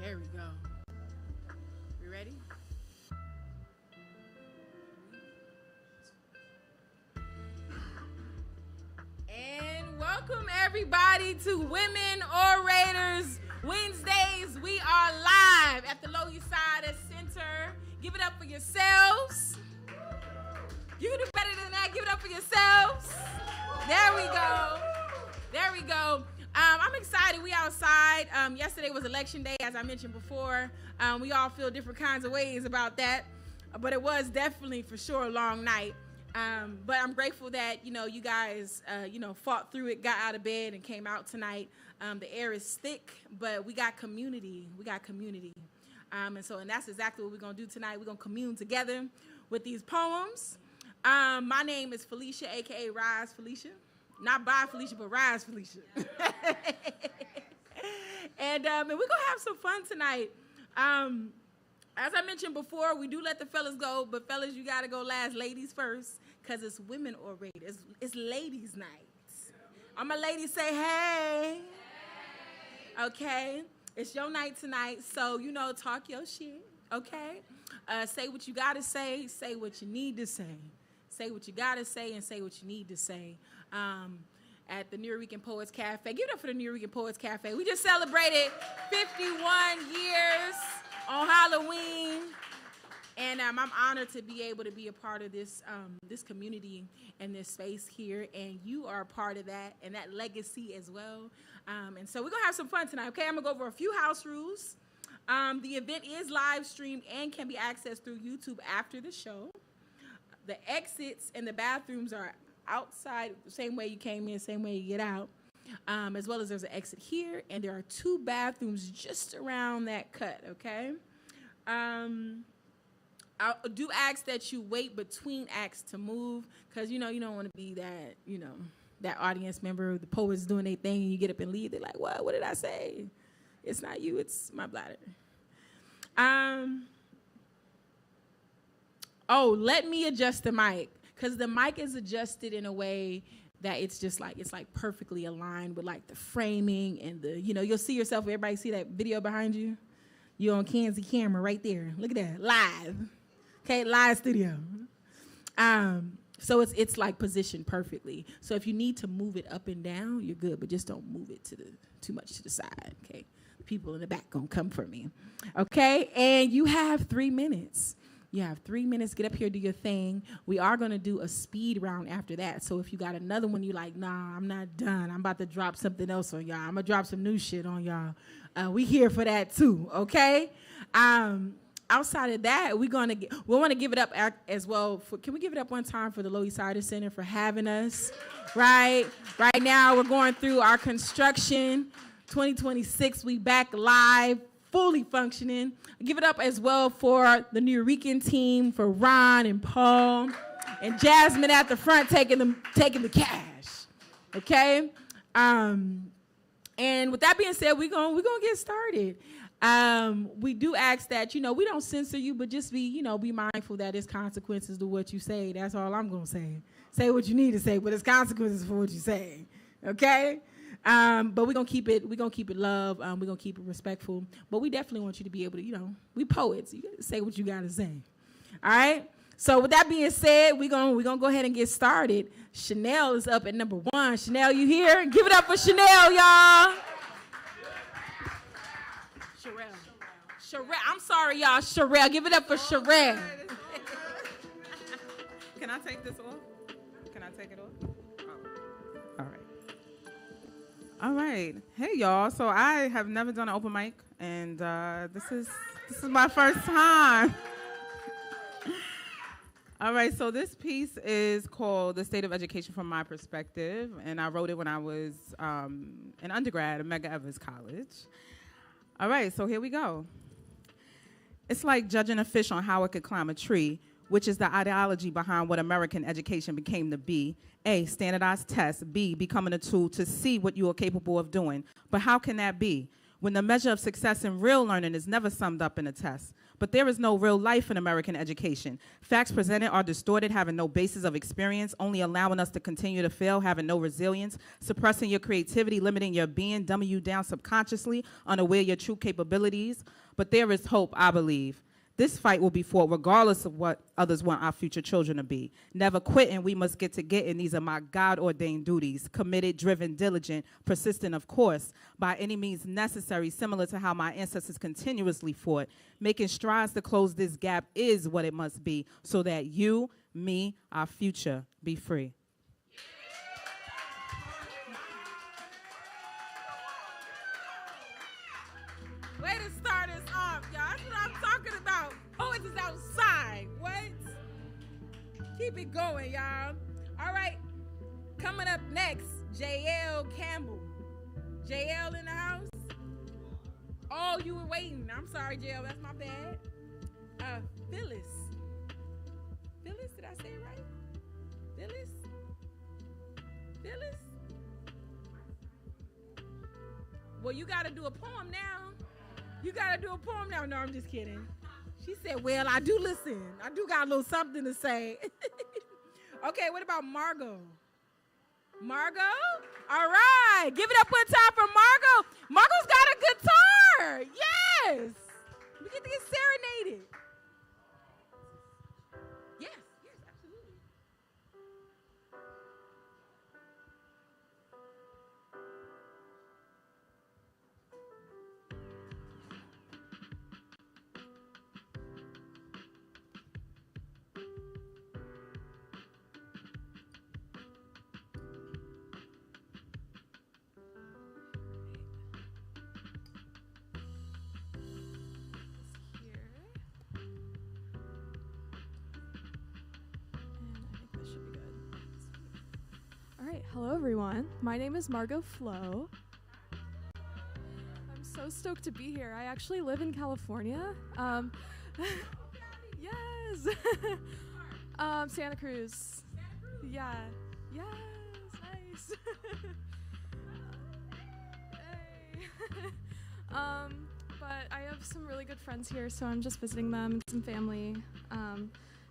There we go. We ready? And welcome everybody to Women Orators Wednesdays. We are live at the Loisaida Center. Give it up for yourselves. You can do better than that. Give it up for yourselves. There we go. There we go. I'm excited. We outside. Yesterday was election day, as I mentioned before. We all feel different kinds of ways about that, but it was definitely for sure a long night. But I'm grateful that you guys fought through it, got out of bed, and came out tonight. The air is thick, but we got community. And that's exactly what we're gonna do tonight. We're gonna commune together with these poems. My name is Felicia, aka Rise Felicia. Not by Felicia, but Rise Felicia. and we're going to have some fun tonight. As I mentioned before, we do let the fellas go, but fellas, you got to go last. Ladies first, because it's Women Orators. It's ladies' night. All my ladies say, hey. Okay? It's your night tonight, so, talk your shit, okay? Say what you got to say what you need to say. Say what you got to say and say what you need to say. At the Nuyorican Poets Cafe. Give it up for the Nuyorican Poets Cafe. We just celebrated 51 years on Halloween. And I'm honored to be able to be a part of this community and this space here. And you are a part of that and that legacy as well. And so we're going to have some fun tonight, okay? I'm going to go over a few house rules. The event is live streamed and can be accessed through YouTube after the show. The exits and the bathrooms are outside, the same way you came in, same way you get out, as well as there's an exit here, and there are 2 bathrooms just around that cut, okay? I do ask that you wait between acts to move, because, you don't want to be that, that audience member, the poets doing their thing, and you get up and leave. They're like, what did I say? It's not you, it's my bladder. Let me adjust the mic. Because the mic is adjusted in a way that it's perfectly aligned with like the framing and the, you'll see yourself, everybody see that video behind you? You're on Kenzie camera right there. Look at that, live. Okay, live studio. So it's like positioned perfectly. So if you need to move it up and down, you're good, but just don't move it too much to the side, okay? The people in the back gonna come for me, okay? And you have 3 minutes. You have 3 minutes. Get up here, do your thing. We are going to do a speed round after that. So if you got another one, you're like, nah, I'm not done. I'm about to drop something else on y'all. I'm going to drop some new shit on y'all. We here for that too, okay? Outside of that, we want to give it up as well. Can we give it up one time for the Loisaida Center for having us, right? Right now, we're going through our construction. 2026, we back live, fully functioning. Give it up as well for the Nuyorican team, for Ron and Paul, and Jasmine at the front taking the cash. Okay? And with that being said, we're gonna get started. We do ask that, we don't censor you, but just be mindful that there's consequences to what you say. That's all I'm gonna say. Say what you need to say, but there's consequences for what you say. Okay? But we're gonna keep it love, we're gonna keep it respectful. But we definitely want you to be able to, we poets, you gotta say what you gotta say. All right? So with that being said, we're gonna go ahead and get started. Chanel is up at number 1. Chanel, you here? Give it up for Chanel, y'all. Sherelle. I'm sorry, y'all. Sherelle. Give it up for Sherelle. Can I take this off? Can I take it off? All right. All right. Hey, y'all. So I have never done an open mic, and this is my first time. All right. So this piece is called "The State of Education from My Perspective," and I wrote it when I was an undergrad at Medgar Evers College. All right. So here we go. It's like judging a fish on how it could climb a tree, which is the ideology behind what American education became to be. A, standardized tests. B, becoming a tool to see what you are capable of doing. But how can that be when the measure of success in real learning is never summed up in a test, But there is no real life in American education. Facts presented are distorted, having no basis of experience, only allowing us to continue to fail, having no resilience, suppressing your creativity, limiting your being, dumbing you down subconsciously, unaware of your true capabilities. But there is hope, I believe. This fight will be fought regardless of what others want our future children to be. Never quitting, we must get to getting. These are my God-ordained duties. Committed, driven, diligent, persistent, of course, by any means necessary, similar to how my ancestors continuously fought. Making strides to close this gap is what it must be, so that you, me, our future, be free. Way to start us off, y'all. That's what I'm talking about. Poets is outside. What? Keep it going, y'all. All right. Coming up next, JL Campbell. JL in the house? Oh, you were waiting. I'm sorry, JL. That's my bad. Phyllis. Phyllis, did I say it right? Phyllis? Phyllis? Well, you got to do a poem now. You got to do a poem now. No, I'm just kidding. She said, well, I do listen. I do got a little something to say. Okay, what about Margot? Margot? All right. Give it up one time for Margot. Margot's got a guitar. Yes. We get to get serenaded. Yes, absolutely. All right, hello everyone. My name is Margot Flo. I'm so stoked to be here. I actually live in California. Yes. Santa Cruz. Yeah. Yes. Nice. Hey. But I have some really good friends here, so I'm just visiting them and some family.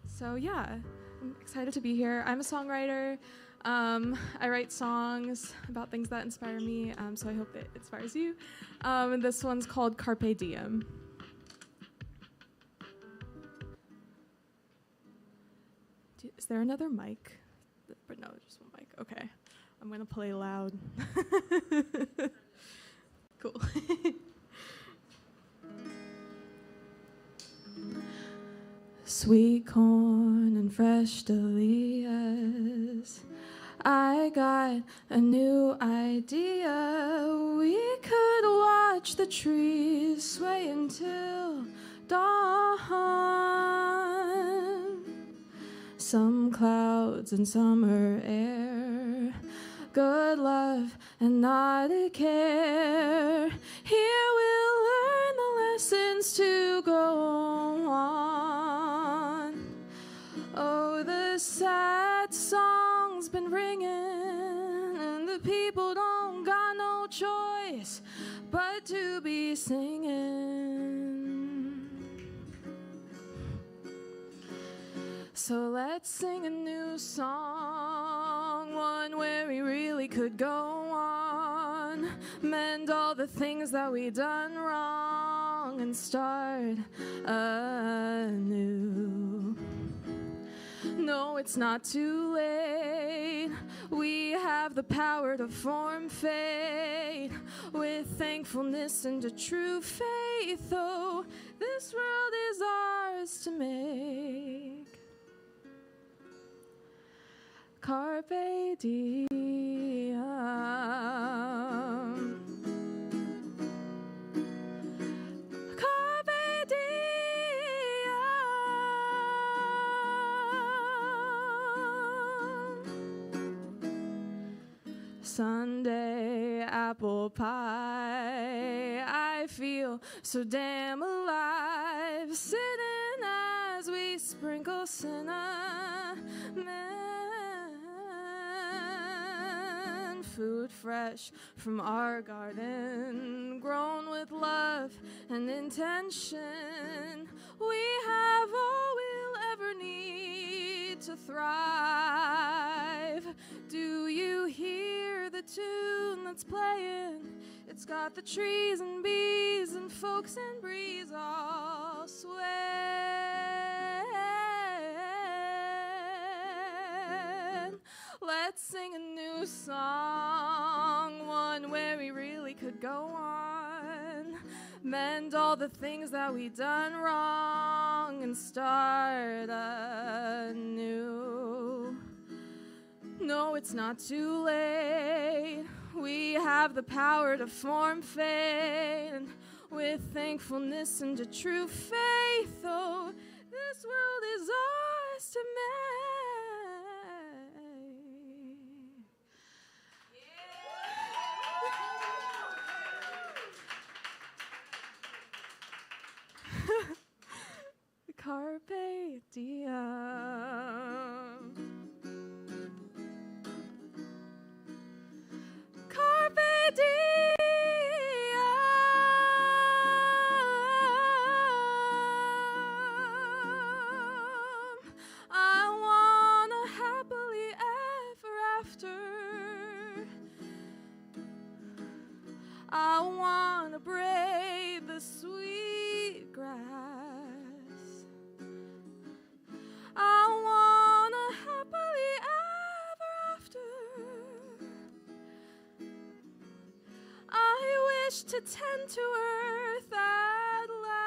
So yeah, I'm excited to be here. I'm a songwriter. I write songs about things that inspire me, so I hope it inspires you. And this one's called Carpe Diem. Is there another mic? But no, just one mic. Okay. I'm going to play loud. Cool. Sweet corn and fresh dahlias. I got a new idea. We could watch the trees sway until dawn. Some clouds and summer air, good love and not a care. Here we'll learn the lessons to go on. Oh, the sad song's been ringing, and the people don't got no choice but to be singing. So let's sing a new song, one where we really could go on, mend all the things that we done wrong, and start anew. No, it's not too late. We have the power to form fate with thankfulness and a true faith. Oh, this world is ours to make. Carpe diem. Carpe diem. Sunday apple pie. I feel so damn alive, sitting as we sprinkle cinnamon food fresh from our garden, grown with love and intention. We have all we'll ever need to thrive. Do you hear the tune that's playing? It's got the trees and bees and folks and breeze all swaying. Let's sing a new song, one where we really could go on, mend all the things that we done wrong and start anew. No, it's not too late. We have the power to form fate, and with thankfulness and a true faith, oh, this world is ours to make. Carpe diem. Carpe diem. I wanna happily ever after. I wanna braid the sweet grass. I wanna happily ever after. I wish to tend to earth at last.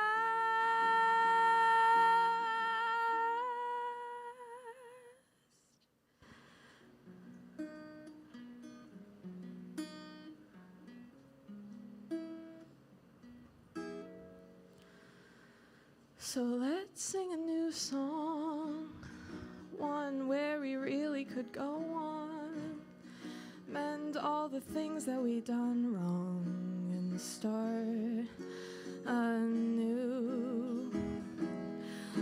So let's sing a new song, one where we really could go on, mend all the things that we done wrong and start anew.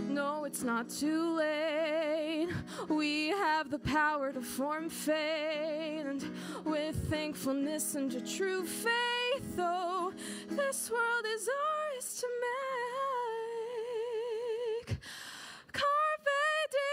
No, it's not too late. We have the power to form fate, and with thankfulness and a true faith, oh, this world is ours to make. Carpe diem.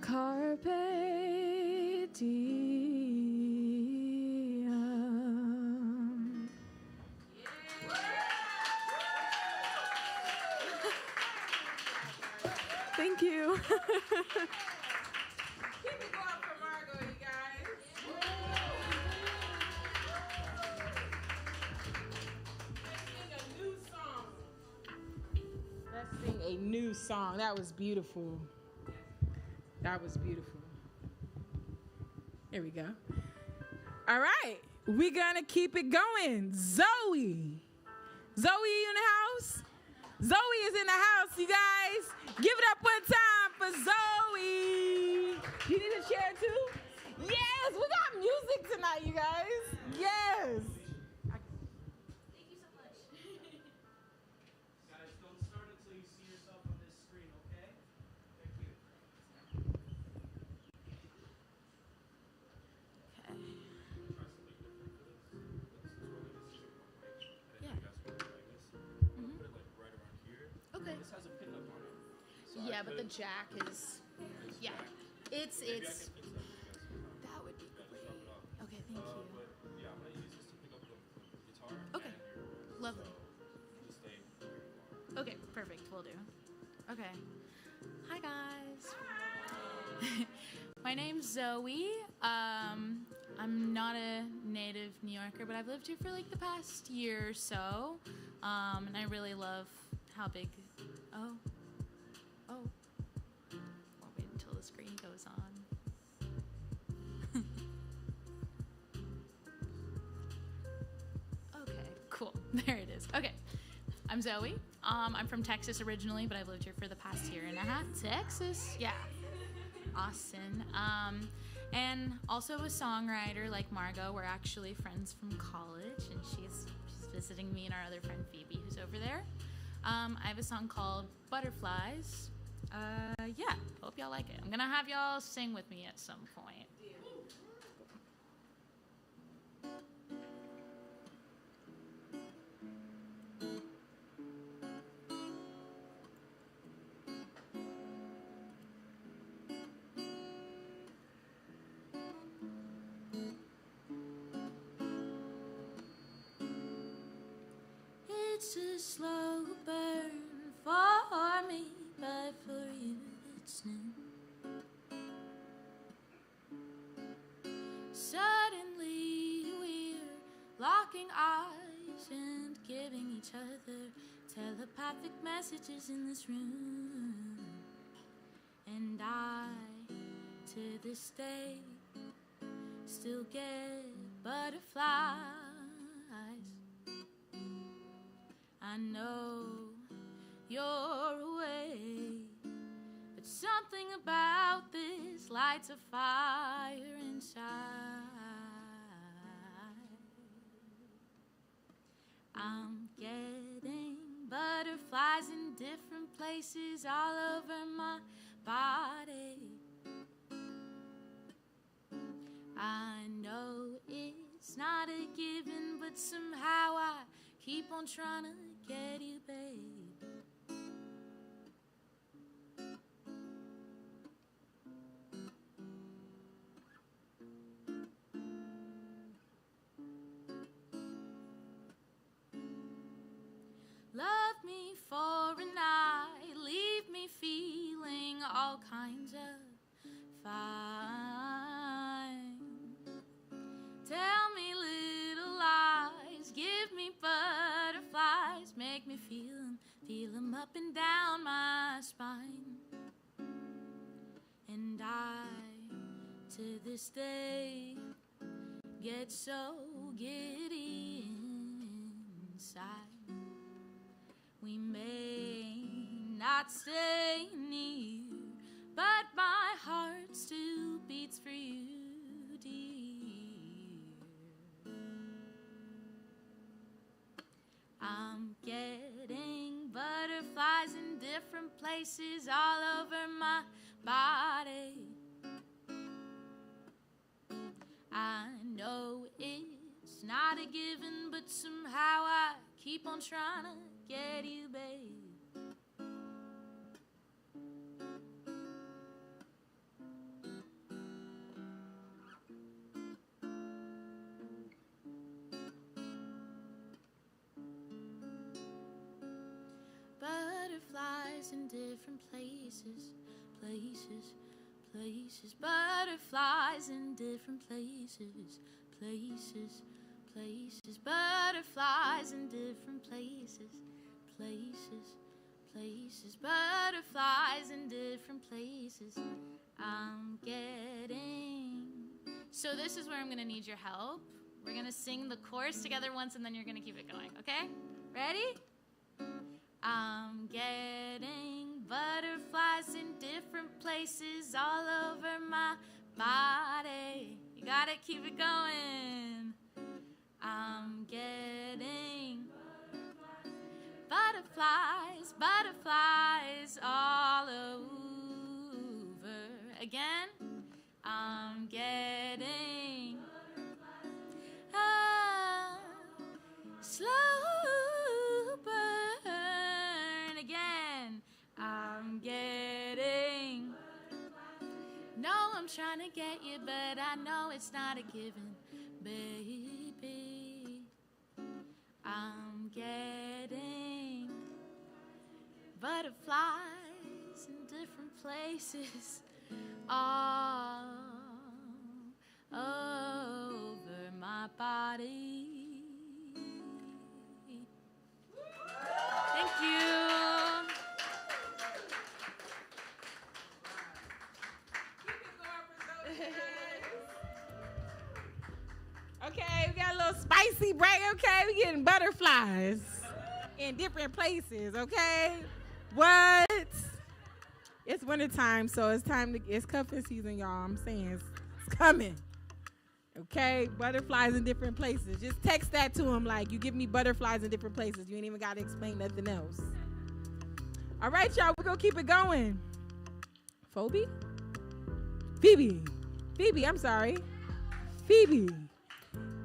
Carpe diem. Thank you. Keep it going for Margot, you guys. Let's sing a new song. That was beautiful. That was beautiful. Here we go. All right. We're going to keep it going. Zoe. Zoe, you in the house? Zoe is in the house, you guys. Give it up one time for Zoe. You need a chair too? Yes, we got music tonight, you guys. Yes. Thank you so much. Guys, don't start until you see yourself on this screen, okay? Thank you. Okay. This has a pin up on it. So Yeah, but the jack is. Yeah. It's. Maybe I can fix that for you guys. That would be Just great. drop it off. Okay, thank you. But yeah, I'm gonna use this to pick up the guitar. Okay. And your, Lovely. so just stay where you are. Okay, perfect. Will do. Okay. Hi, guys. My name's Zoe. I'm not a native New Yorker, but I've lived here for like the past year or so. And I really love how big. Oh. I'll wait until the screen goes on. Okay, cool. There it is. Okay. I'm Zoe. I'm from Texas originally, but I've lived here for the past year and a half. Texas? Yeah. Austin. And also a songwriter like Margot. We're actually friends from college, and she's visiting me and our other friend Phoebe, who's over there. I have a song called Butterflies. Yeah, hope y'all like it. I'm gonna have y'all sing with me at some point. It's a slow burn for me, but for you it's new. Suddenly we're locking eyes and giving each other telepathic messages in this room. And I, to this day, still get butterflies. I know you're away, but something about this lights a fire inside. I'm getting butterflies in different places all over my body. I know it's not a given, but somehow I keep on trying to get you, babe. Love me for a night, leave me feeling all kinds of fine. Tell me little lies, give me butterflies, make me feel them up and down my spine. And I, to this day, get so giddy inside. We may not stay near, but my heart still beats for you, dear. I'm getting butterflies in different places all over my body. I know it's not a given, but somehow I keep on trying to get you, babe. Butterflies in different places, places, places. Butterflies in different places, places, places. Butterflies in different places, places, places. Butterflies in different places. I'm getting. So this is where I'm gonna need your help. We're gonna sing the chorus together once, and then you're gonna keep it going, okay? Ready? I'm getting butterflies in different places all over my body. You gotta keep it going. I'm getting butterflies, butterflies all over. Again, I'm getting a slow burn. Again, I'm getting. No, I'm trying to get you, but I know it's not a given, baby. I'm getting butterflies in different places all over my body. Thank you. Okay, we got a little spicy break, okay? We getting butterflies in different places, okay? What? It's wintertime, so it's cuffing season, y'all. I'm saying it's coming. Okay? Butterflies in different places. Just text that to him like, you give me butterflies in different places. You ain't even got to explain nothing else. All right, y'all. We're going to keep it going. Phoebe? Phoebe, I'm sorry. Phoebe.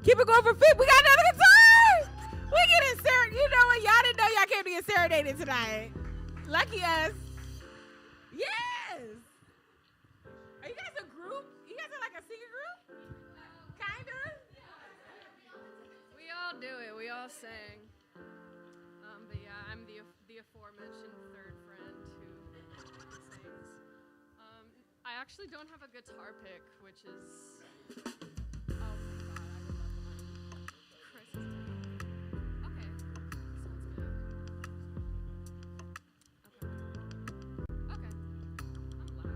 Keep it going for Phoebe. We got another guitar. We getting serenaded. You know what? Y'all didn't know y'all came to get serenaded tonight. Lucky us. Yes. Are you guys a group? You guys are like a singing group? Kind of? We all do it. We all sing. But yeah, I'm the aforementioned third friend who sings. I actually don't have a guitar pick, which is... Oh my god, I would love one. Chris is picking. Okay, sounds good. Okay. I'm loud.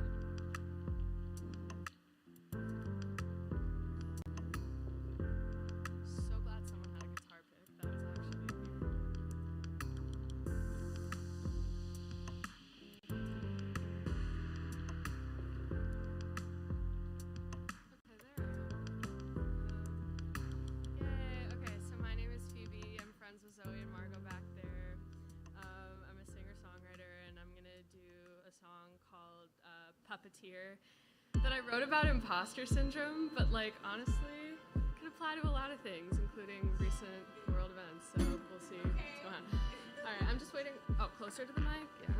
So glad someone had a guitar pick. That was actually beautiful. Okay, there I am. Yay. Okay, so my name is Phoebe. I'm friends with Zoe and Margot back there. I'm a singer-songwriter, and I'm going to do a song called Puppeteer that I wrote about imposter syndrome, but, like, honestly, could apply to a lot of things, including recent world events, so we'll see what's going on. All right, I'm just waiting. Oh, closer to the mic? Yeah.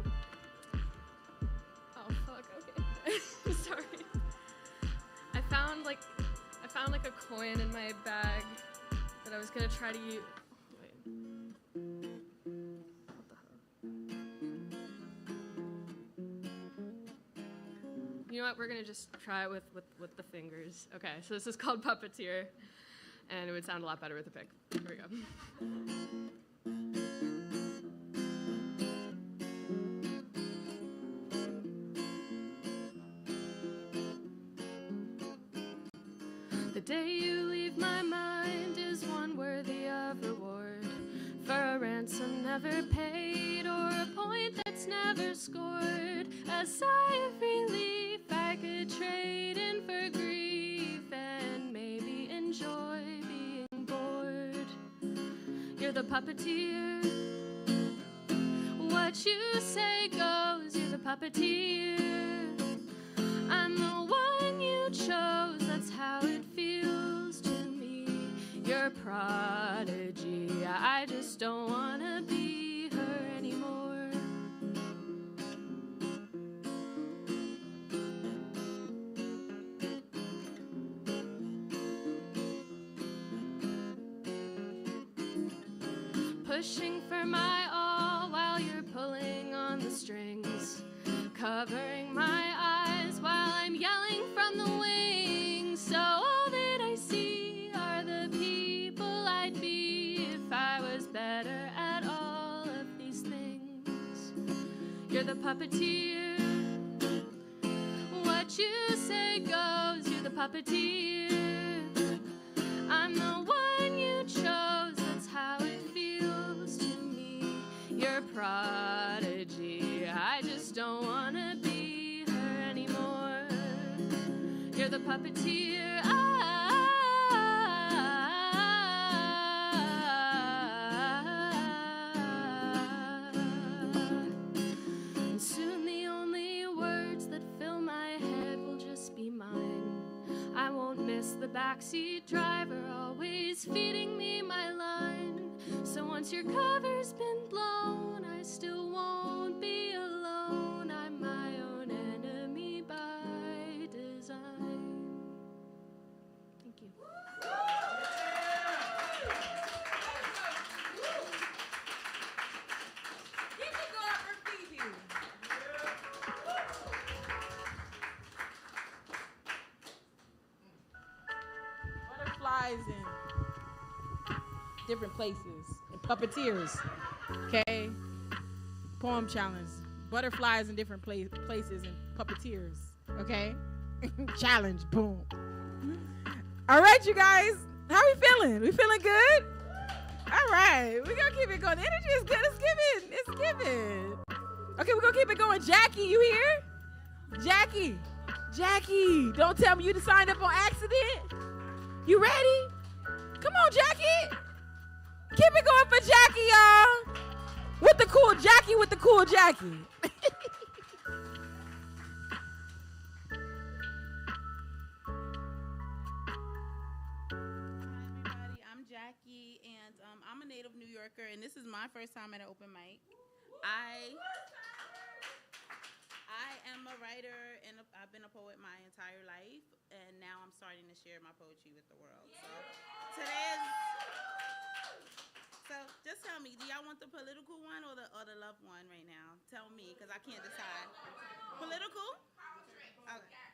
Oh, fuck, okay. Sorry. I found like a coin in my bag that I was gonna try to use. Wait. What the hell? You know what? We're gonna just try it with the fingers. Okay, so this is called Puppeteer, and it would sound a lot better with a pick. Here we go. The day you leave my mind is one worthy of reward for a ransom never paid or a point that's never scored. A sigh of relief I could trade in for grief and maybe enjoy being bored. You're the puppeteer. What you say goes. You're the puppeteer. I'm the one you chose. That's how it feels to me. You're a prodigy. I just don't wanna be her anymore. Pushing for my all while you're pulling on the strings, covering my eyes while I'm yelling from the wings. So all that I see are the people I'd be if I was better at all of these things. You're the puppeteer. What you say goes. You're the puppeteer. I'm the one you chose. That's how it feels to me. You're a prodigy. I just don't wanna be her anymore. You're the puppeteer. And soon the only words that fill my head will just be mine. I won't miss the backseat driver always feeding me my line. So once your cover's been blown, I still won't be alone. I'm my own enemy by design. Thank you. Keep it going for Phoebe. Butterflies in different places and puppeteers. Okay. Poem challenge. Butterflies in different places and puppeteers. Okay. Challenge. Boom. All right, you guys. How we feeling? We feeling good? All right. We're going to keep it going. The energy is good. It's giving. Okay, we're going to keep it going. Jackie, you here? Jackie, don't tell me you done signed up on accident. You ready? Come on, Jackie. Keep it going for Jackie, y'all. With the cool Jackie. I'm Jackie, and I'm a native New Yorker, and this is my first time at an open mic. I am a writer, and I've been a poet my entire life, and now I'm starting to share my poetry with the world. So just tell me, do y'all want the political one or the love one right now? Tell me, because I can't decide. Political? Okay.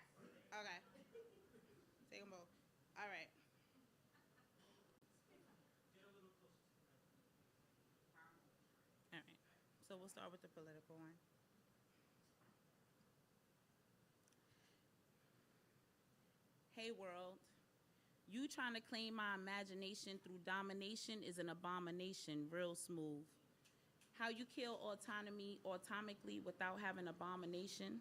Take them both. All right. All right. So we'll start with the political one. Hey world, you trying to claim my imagination through domination is an abomination, real smooth. How you kill autonomy autonomically without having abomination?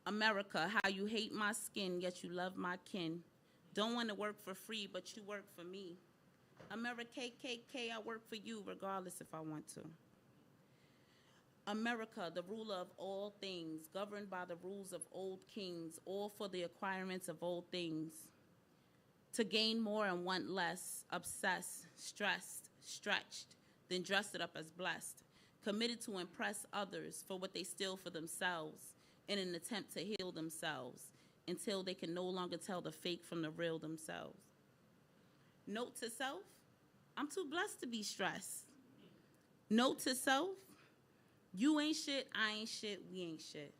America, how you hate my skin, yet you love my kin. Don't want to work for free, but you work for me. America, KKK, I work for you regardless if I want to. America, the ruler of all things, governed by the rules of old kings, all for the acquirements of old things. To gain more and want less, obsessed, stressed, stretched, then dress it up as blessed. Committed to impress others for what they steal for themselves in an attempt to heal themselves until they can no longer tell the fake from the real themselves. Note to self, I'm too blessed to be stressed. Note to self, you ain't shit, I ain't shit, we ain't shit.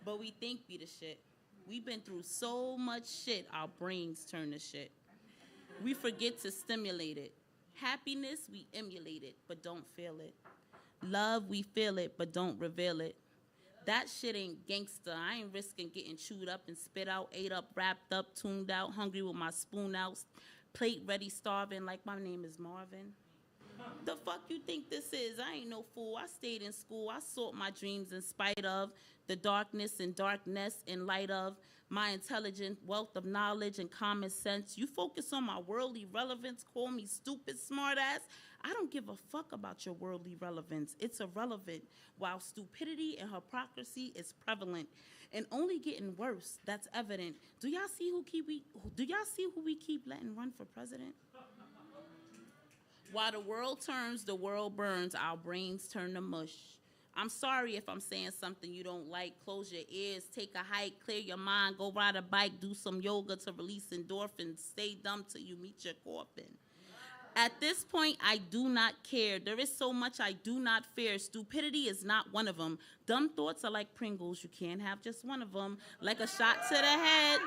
But we think we the shit. We've been through so much shit, our brains turn to shit. We forget to stimulate it. Happiness, we emulate it, but don't feel it. Love, we feel it, but don't reveal it. That shit ain't gangster. I ain't risking getting chewed up and spit out, ate up, wrapped up, tuned out, hungry with my spoon out, plate ready, starving like my name is Marvin. The fuck you think this is? I ain't no fool. I stayed in school. I sought my dreams in spite of the darkness and darkness in light of my intelligent wealth of knowledge and common sense. You focus on my worldly relevance, call me stupid, smart ass. I don't give a fuck about your worldly relevance. It's irrelevant. While stupidity and hypocrisy is prevalent and only getting worse, that's evident. Do y'all see who we keep letting run for president? While the world turns, the world burns, our brains turn to mush. I'm sorry if I'm saying something you don't like. Close your ears, take a hike, clear your mind, go ride a bike, do some yoga to release endorphins, stay dumb till you meet your coffin. At this point, I do not care. There is so much I do not fear. Stupidity is not one of them. Dumb thoughts are like Pringles. You can't have just one of them. Like a shot to the head.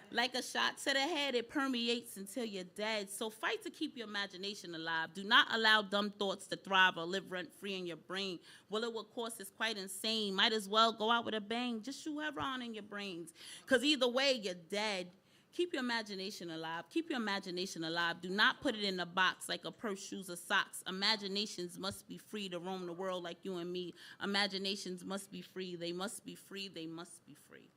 Like a shot to the head, it permeates until you're dead. So fight to keep your imagination alive. Do not allow dumb thoughts to thrive or live rent-free in your brain. Well, it will cost is quite insane. Might as well go out with a bang. Just shoot whoever on in your brains. Because either way, you're dead. Keep your imagination alive. Keep your imagination alive. Do not put it in a box like a purse, shoes, or socks. Imaginations must be free to roam the world like you and me. Imaginations must be free. They must be free. They must be free.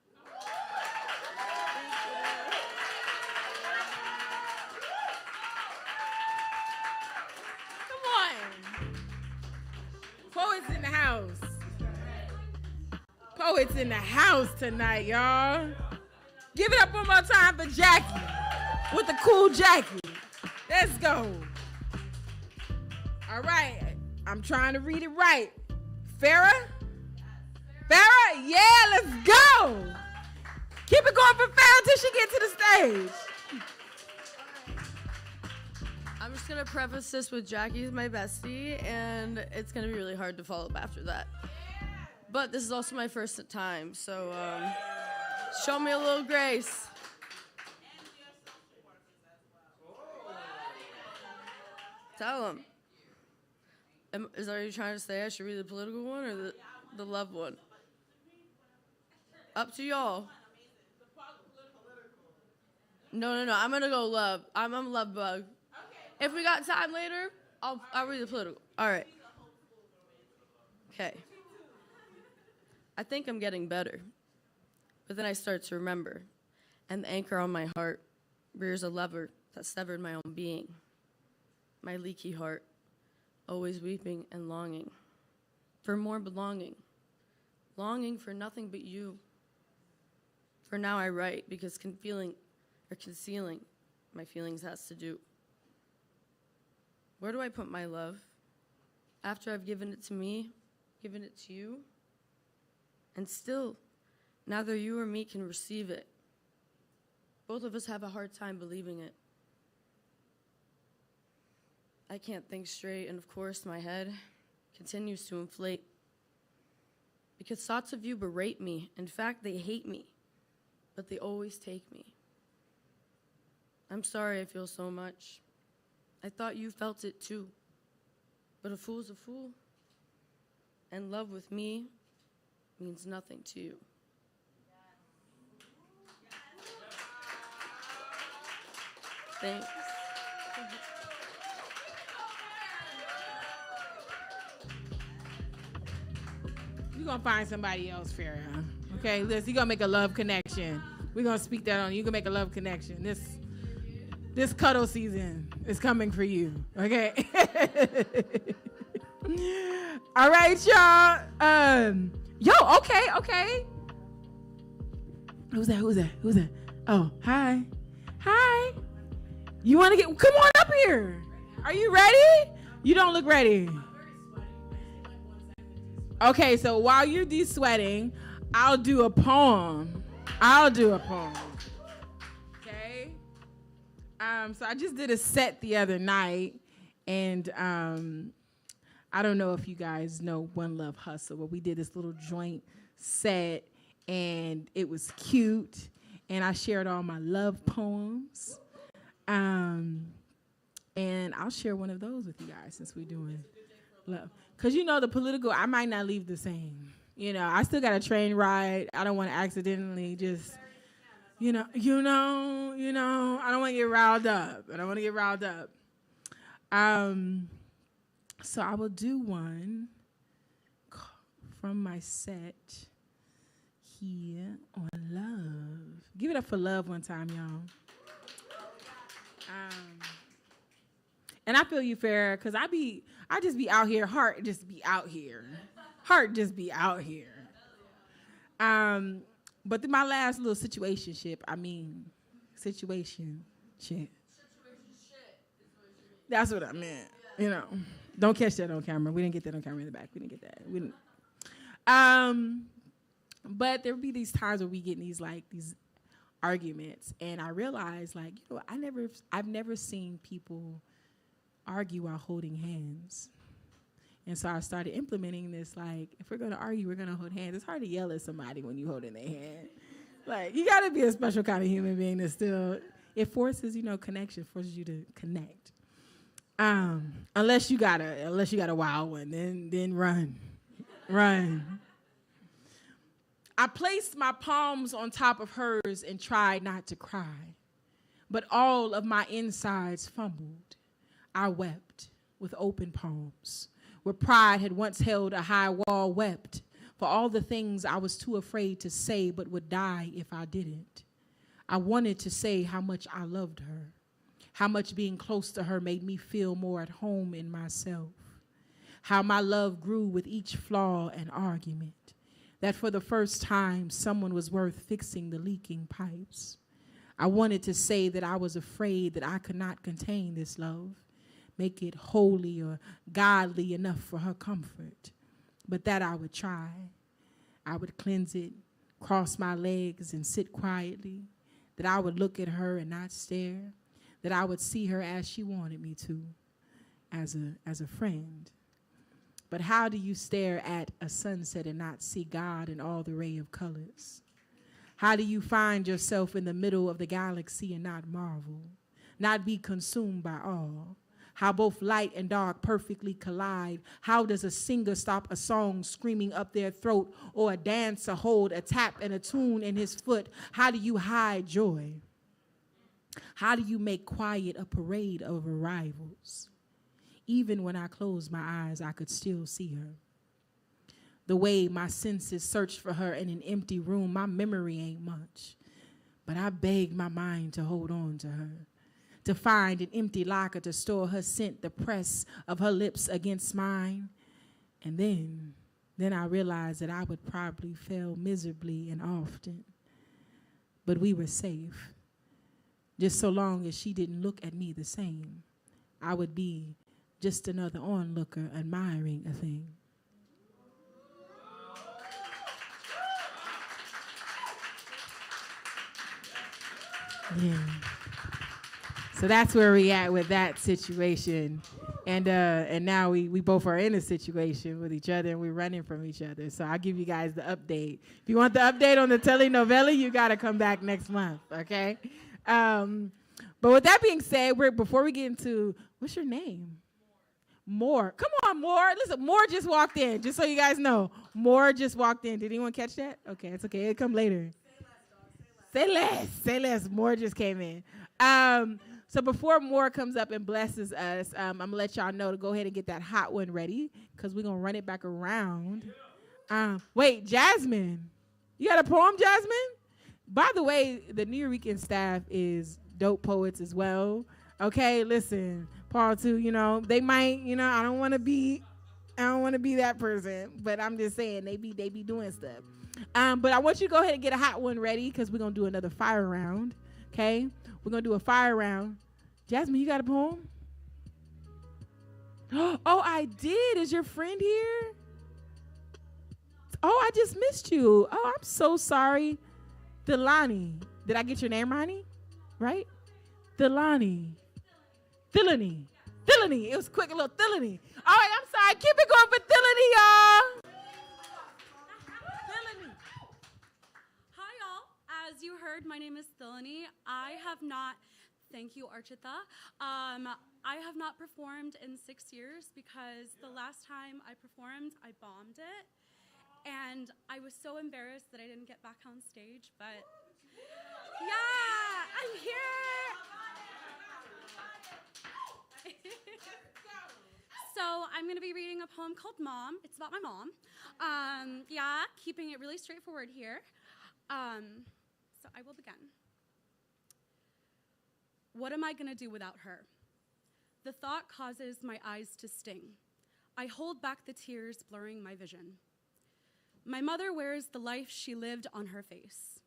Poets in the house. Poets in the house tonight, y'all. Give it up one more time for Jackie with the cool Jackie. Let's go. All right. I'm trying to read it right. Farrah? Farrah? Yeah, let's go. Keep it going for Farrah till she gets to the stage. I'm just going to preface this with Jackie's my bestie, and it's going to be really hard to follow up after that. But this is also my first time, so show me a little grace. Tell them. Is that what you're trying to say? I should read the political one or the love one? Up to y'all. No. I'm going to go love. I'm a love bug. If we got time later, I'll read the political. All right. Okay. I think I'm getting better. But then I start to remember, and the anchor on my heart rears a lever that severed my own being. My leaky heart, always weeping and longing for more belonging, longing for nothing but you. For now I write because concealing my feelings has to do. Where do I put my love? After I've given it to me, given it to you, and still, neither you or me can receive it. Both of us have a hard time believing it. I can't think straight, and of course my head continues to inflate. Because thoughts of you berate me. In fact, they hate me, but they always take me. I'm sorry I feel so much. I thought you felt it too. But a fool's a fool. And love with me means nothing to you. Thanks. You're going to find somebody else, Farrah. Okay, listen, you're going to make a love connection. We're going to speak that on you. You're going to make a love connection. This cuddle season is coming for you, okay? All right, y'all. Okay. Who's that? Oh, hi. You want to come on up here. Are you ready? You don't look ready. Okay, so while you're de-sweating, I'll do a poem. Okay? So I just did a set the other night, and I don't know if you guys know One Love Hustle, but we did this little joint set, and it was cute, and I shared all my love poems. And I'll share one of those with you guys since we're doing love. Because, the political, I might not leave the same. I still got a train ride. I don't want to accidentally just, I don't want to get riled up. So I will do one from my set here on love. Give it up for love one time, y'all. And I feel you, Farrah, because I just be out here, heart just be out here. But my last little situationship. That's what I meant, Don't catch that on camera. We didn't get that on camera in the back. We didn't get that. But there would be these times where we get in these arguments, and I realized, I've never seen people argue while holding hands. And so I started implementing this, if we're going to argue, we're going to hold hands. It's hard to yell at somebody when you're holding their hand. You got to be a special kind of human being to still, it forces, connection, forces you to connect. Unless you got a wild one, then run. I placed my palms on top of hers and tried not to cry, but all of my insides fumbled. I wept with open palms, where pride had once held a high wall, wept for all the things I was too afraid to say but would die if I didn't. I wanted to say how much I loved her, how much being close to her made me feel more at home in myself, how my love grew with each flaw and argument, that for the first time someone was worth fixing the leaking pipes. I wanted to say that I was afraid that I could not contain this love, make it holy or godly enough for her comfort, but that I would try. I would cleanse it, cross my legs and sit quietly, that I would look at her and not stare, that I would see her as she wanted me to, as a friend. But how do you stare at a sunset and not see God in all the ray of colors? How do you find yourself in the middle of the galaxy and not marvel, not be consumed by awe? How both light and dark perfectly collide. How does a singer stop a song screaming up their throat, or a dancer hold a tap and a tune in his foot? How do you hide joy? How do you make quiet a parade of arrivals? Even when I closed my eyes, I could still see her. The way my senses searched for her in an empty room, my memory ain't much. But I begged my mind to hold on to her, to find an empty locker to store her scent, the press of her lips against mine. And then I realized that I would probably fail miserably and often. But we were safe. Just so long as she didn't look at me the same, I would be just another onlooker admiring a thing. Yeah. So that's where we at with that situation. And now we both are in a situation with each other and we're running from each other. So I'll give you guys the update. If you want the update on the telenovela, you got to come back next month, okay? But with that being said, before we get into, what's your name? Moore. Come on, Moore. Listen, Moore just walked in, just so you guys know. Moore just walked in. Did anyone catch that? Okay, it's okay. It'll come later. Say less. Say less. Moore just came in. So before Moore comes up and blesses us, I'm going to let y'all know to go ahead and get that hot one ready because we're going to run it back around. Wait, Jasmine. You got a poem, Jasmine? By the way, the Nuyorican staff is dope poets as well. Okay, listen, Paul too, they might, I don't want to be that person, but I'm just saying they be doing stuff. But I want you to go ahead and get a hot one ready because we're going to do another fire round, okay? We're going to do a fire round. Jasmine, you got a poem? Oh, I did. Is your friend here? Oh, I just missed you. Oh, I'm so sorry. Delani. Did I get your name, Ronnie? Right? Delani. Thilany. It was quick, a little Thilany. All right, I'm sorry. Keep it going for Thilany, y'all. Hi, y'all. As you heard, my name is Thilany. Thank you, Archita. I have not performed in 6 years because the last time I performed, I bombed it. And I was so embarrassed that I didn't get back on stage, but yeah, I'm here. So I'm going to be reading a poem called Mom. It's about my mom. Keeping it really straightforward here. So I will begin. What am I going to do without her? The thought causes my eyes to sting. I hold back the tears, blurring my vision. My mother wears the life she lived on her face.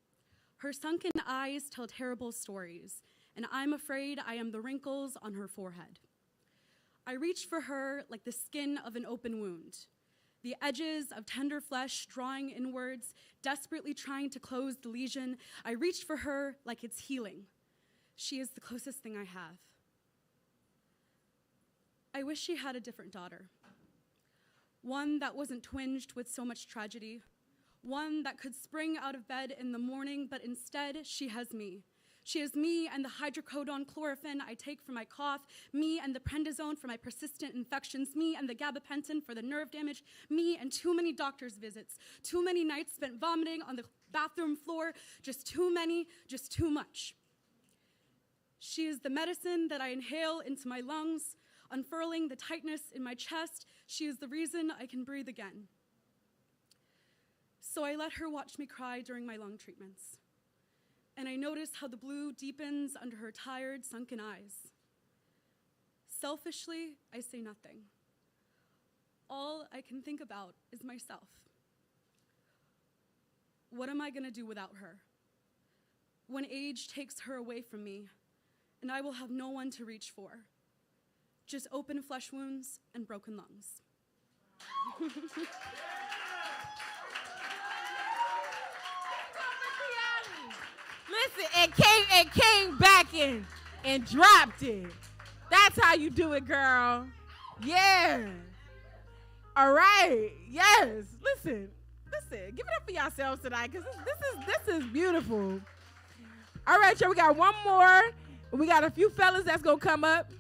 Her sunken eyes tell terrible stories, and I'm afraid I am the wrinkles on her forehead. I reach for her like the skin of an open wound, the edges of tender flesh drawing inwards, desperately trying to close the lesion. I reach for her like it's healing. She is the closest thing I have. I wish she had a different daughter, one that wasn't twinged with so much tragedy, one that could spring out of bed in the morning, but instead she has me. She has me and the hydrocodone chlorophene I take for my cough, me and the prednisone for my persistent infections, me and the gabapentin for the nerve damage, me and too many doctor's visits, too many nights spent vomiting on the bathroom floor, just too many, just too much. She is the medicine that I inhale into my lungs, unfurling the tightness in my chest. She is the reason I can breathe again. So I let her watch me cry during my lung treatments. And I notice how the blue deepens under her tired, sunken eyes. Selfishly, I say nothing. All I can think about is myself. What am I going to do without her? When age takes her away from me, and I will have no one to reach for. Just open flesh wounds and broken lungs. Listen, it came back in and dropped it. That's how you do it, girl. Yeah. All right. Yes. Listen. Give it up for yourselves tonight, because this is beautiful. All right, y'all. We got one more. We got a few fellas that's gonna come up.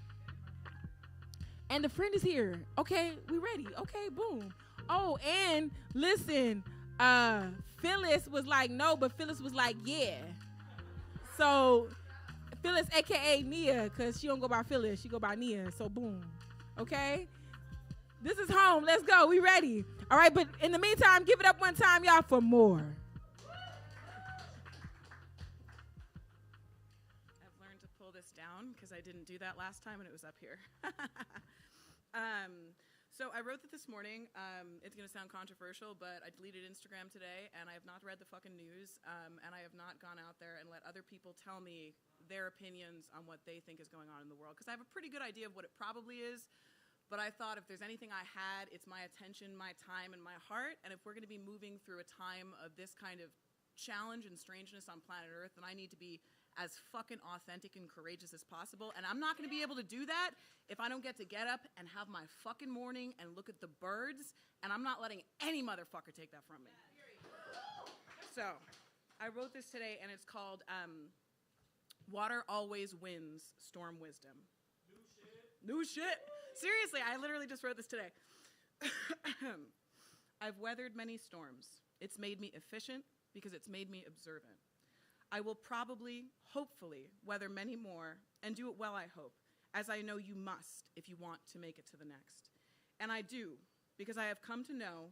And the friend is here. Okay, we ready. Okay, boom. Oh, and listen, Phyllis was like no, but Phyllis was like yeah. So Phyllis, aka Nia, because she don't go by Phyllis, she go by Nia. So boom. Okay? This is home. Let's go. We ready. All right, but in the meantime, give it up one time, y'all, for more. I've learned to pull this down because I didn't do that last time and it was up here. So I wrote that this morning. It's going to sound controversial, but I deleted Instagram today, and I have not read the fucking news, and I have not gone out there and let other people tell me their opinions on what they think is going on in the world, because I have a pretty good idea of what it probably is, but I thought if there's anything I had, it's my attention, my time, and my heart, and if we're going to be moving through a time of this kind of challenge and strangeness on planet Earth, then I need to be as fucking authentic and courageous as possible. And I'm not going to be able to do that if I don't get to get up and have my fucking morning and look at the birds, and I'm not letting any motherfucker take that from me. So I wrote this today, and it's called Water Always Wins Storm Wisdom. New shit. Seriously, I literally just wrote this today. I've weathered many storms. It's made me efficient because it's made me observant. I will probably, hopefully, weather many more and do it well, I hope, as I know you must if you want to make it to the next. And I do, because I have come to know,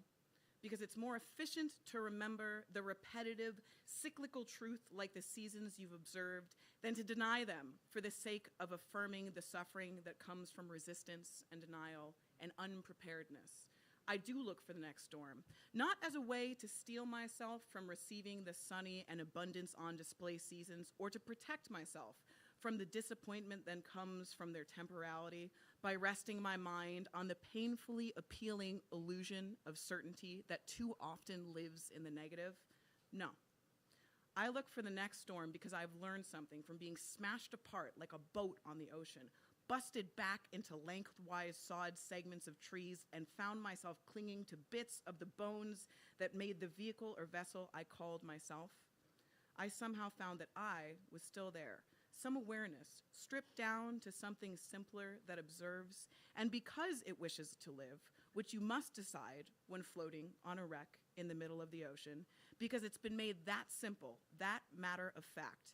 because it's more efficient to remember the repetitive, cyclical truth like the seasons you've observed than to deny them for the sake of affirming the suffering that comes from resistance and denial and unpreparedness. I do look for the next storm, not as a way to steal myself from receiving the sunny and abundance on display seasons or to protect myself from the disappointment that comes from their temporality by resting my mind on the painfully appealing illusion of certainty that too often lives in the negative. No. I look for the next storm because I've learned something from being smashed apart like a boat on the ocean, busted back into lengthwise sawed segments of trees, and found myself clinging to bits of the bones that made the vehicle or vessel I called myself. I somehow found that I was still there, some awareness, stripped down to something simpler that observes, and because it wishes to live, which you must decide when floating on a wreck in the middle of the ocean, because it's been made that simple, that matter of fact.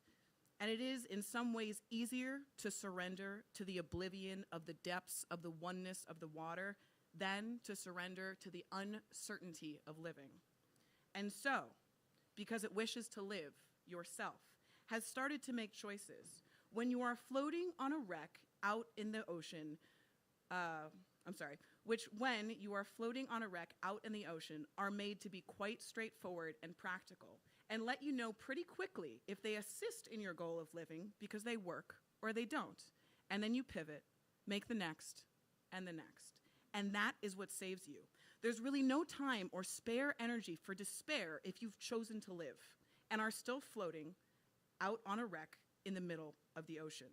And it is in some ways easier to surrender to the oblivion of the depths of the oneness of the water than to surrender to the uncertainty of living. And so, because it wishes to live, yourself has started to make choices. When you are floating on a wreck out in the ocean, when you are floating on a wreck out in the ocean are made to be quite straightforward and practical, and let you know pretty quickly if they assist in your goal of living because they work or they don't. And then you pivot, make the next, and the next. And that is what saves you. There's really no time or spare energy for despair if you've chosen to live and are still floating out on a wreck in the middle of the ocean.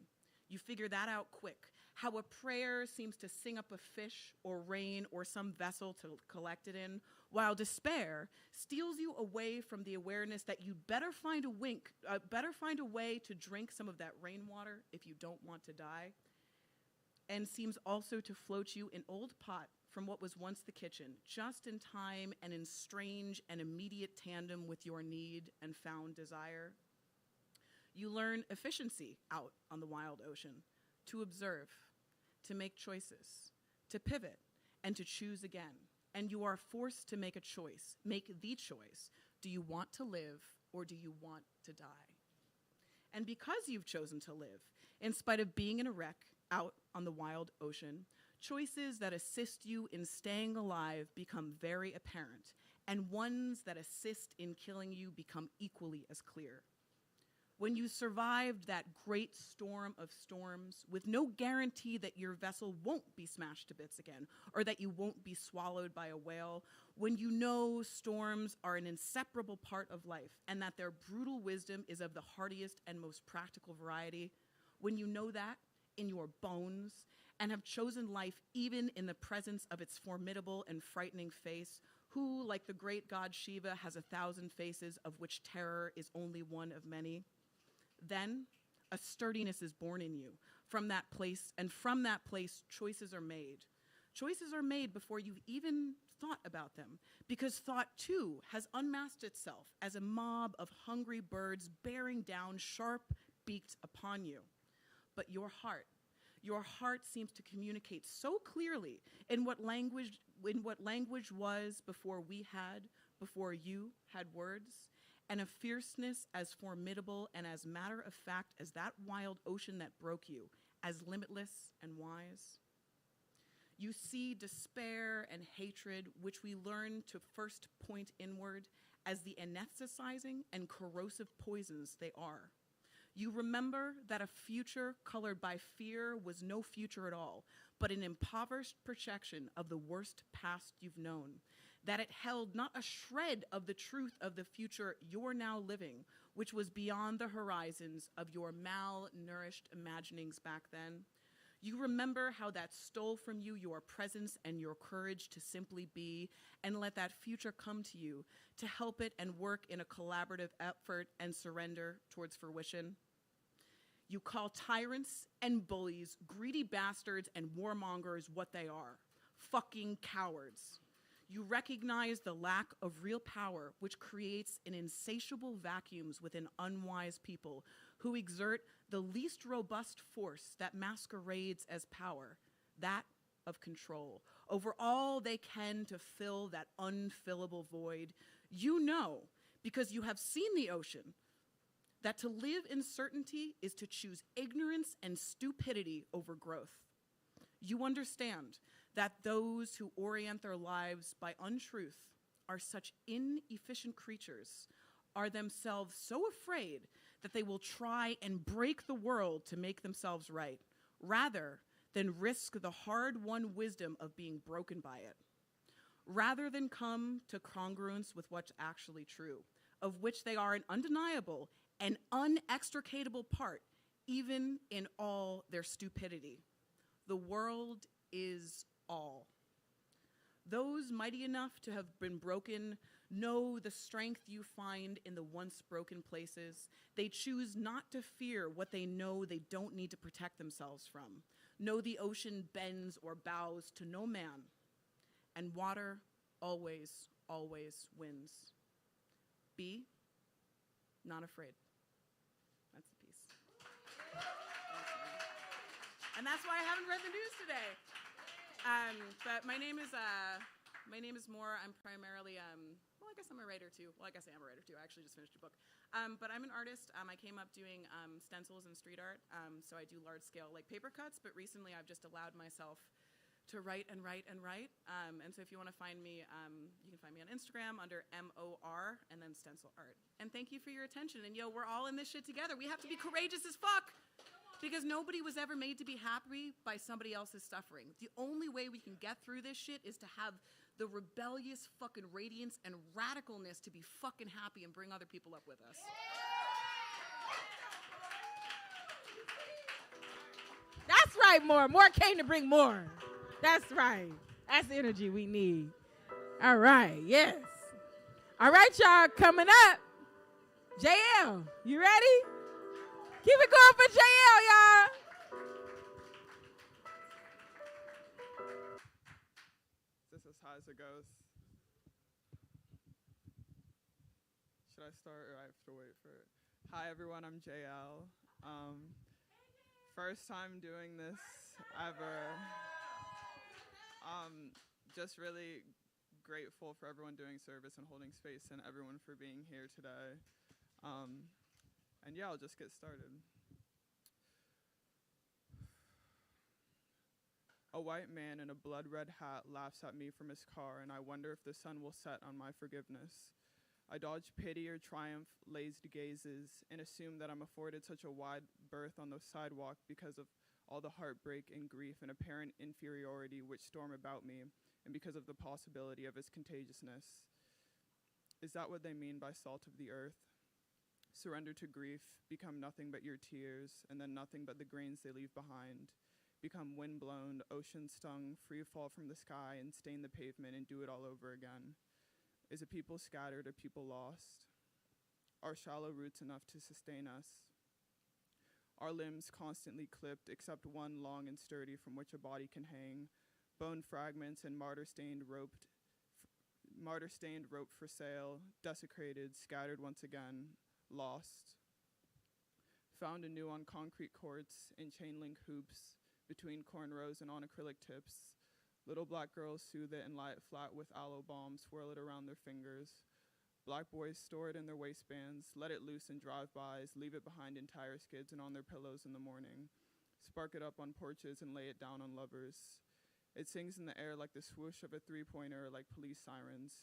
You figure that out quick. How a prayer seems to sing up a fish or rain or some vessel to collect it in, while despair steals you away from the awareness that you'd better find a way to drink some of that rainwater if you don't want to die, and seems also to float you in old pot from what was once the kitchen, just in time and in strange and immediate tandem with your need and found desire. You learn efficiency out on the wild ocean, to observe, to make choices, to pivot, and to choose again. And you are forced to make a choice, make the choice. Do you want to live or do you want to die? And because you've chosen to live, in spite of being in a wreck out on the wild ocean, choices that assist you in staying alive become very apparent, and ones that assist in killing you become equally as clear. When you survived that great storm of storms with no guarantee that your vessel won't be smashed to bits again or that you won't be swallowed by a whale, when you know storms are an inseparable part of life and that their brutal wisdom is of the hardiest and most practical variety, when you know that in your bones and have chosen life even in the presence of its formidable and frightening face, who, like the great god Shiva, has 1,000 faces of which terror is only one of many, then a sturdiness is born in you from that place, and from that place, choices are made. Choices are made before you've even thought about them, because thought, too, has unmasked itself as a mob of hungry birds bearing down sharp-beaked upon you. But your Your heart seems to communicate so clearly in what language was before you had words, and a fierceness as formidable and as matter of fact as that wild ocean that broke you, as limitless and wise. You see despair and hatred, which we learn to first point inward as the anesthetizing and corrosive poisons they are. You remember that a future colored by fear was no future at all, but an impoverished projection of the worst past you've known, that it held not a shred of the truth of the future you're now living, which was beyond the horizons of your malnourished imaginings back then. You remember how that stole from you your presence and your courage to simply be and let that future come to you, to help it and work in a collaborative effort and surrender towards fruition. You call tyrants and bullies, greedy bastards and warmongers what they are, fucking cowards. You recognize the lack of real power, which creates an insatiable vacuums within unwise people who exert the least robust force that masquerades as power, that of control, over all they can to fill that unfillable void. You know, because you have seen the ocean, that to live in certainty is to choose ignorance and stupidity over growth. You understand that those who orient their lives by untruth are such inefficient creatures, are themselves so afraid that they will try and break the world to make themselves right, rather than risk the hard-won wisdom of being broken by it, rather than come to congruence with what's actually true, of which they are an undeniable and unextricatable part, even in all their stupidity. The world is all. Those mighty enough to have been broken know the strength you find in the once broken places. They choose not to fear what they know they don't need to protect themselves from. Know the ocean bends or bows to no man, and water always, always wins. Be not afraid. That's the piece. And that's why I haven't read the news today. But my name is Moore. I'm primarily, well, I guess I'm a writer too. Well, I guess I am a writer too. I actually just finished a book. But I'm an artist. I came up doing stencils and street art. So I do large scale like paper cuts, but recently I've just allowed myself to write and write and write. And so if you want to find me, you can find me on Instagram under MOR and then stencil art. And thank you for your attention. And yo, we're all in this shit together. We have to be courageous as fuck. Because nobody was ever made to be happy by somebody else's suffering. The only way we can get through this shit is to have the rebellious fucking radiance and radicalness to be fucking happy and bring other people up with us. That's right, More. More came to bring more. That's right. That's the energy we need. All right, yes. All right, y'all, coming up. JL, you ready? Keep it going for JL, y'all. Is this as high as it goes? Should I start or I have to wait for it? Hi, everyone. I'm JL. First time doing this ever. Just really grateful for everyone doing service and holding space and everyone for being here today. And yeah, I'll just get started. A white man in a blood-red hat laughs at me from his car, and I wonder if the sun will set on my forgiveness. I dodge pity or triumph-laced gazes and assume that I'm afforded such a wide berth on the sidewalk because of all the heartbreak and grief and apparent inferiority which storm about me, and because of the possibility of its contagiousness. Is that what they mean by salt of the earth? Surrender to grief, become nothing but your tears, and then nothing but the grains they leave behind. Become wind-blown, ocean-stung, free fall from the sky, and stain the pavement and do it all over again. Is a people scattered, a people lost? Are shallow roots enough to sustain us? Our limbs constantly clipped, except one long and sturdy from which a body can hang. Bone fragments and martyr-stained rope for sale, desecrated, scattered once again, lost. Found anew on concrete courts and chain link hoops, between cornrows and on acrylic tips. Little black girls soothe it and lie it flat with aloe balm, swirl it around their fingers. Black boys store it in their waistbands, let it loose in drive-bys, leave it behind in tire skids and on their pillows in the morning. Spark it up on porches and lay it down on lovers. It sings in the air like the swoosh of a three-pointer, like police sirens.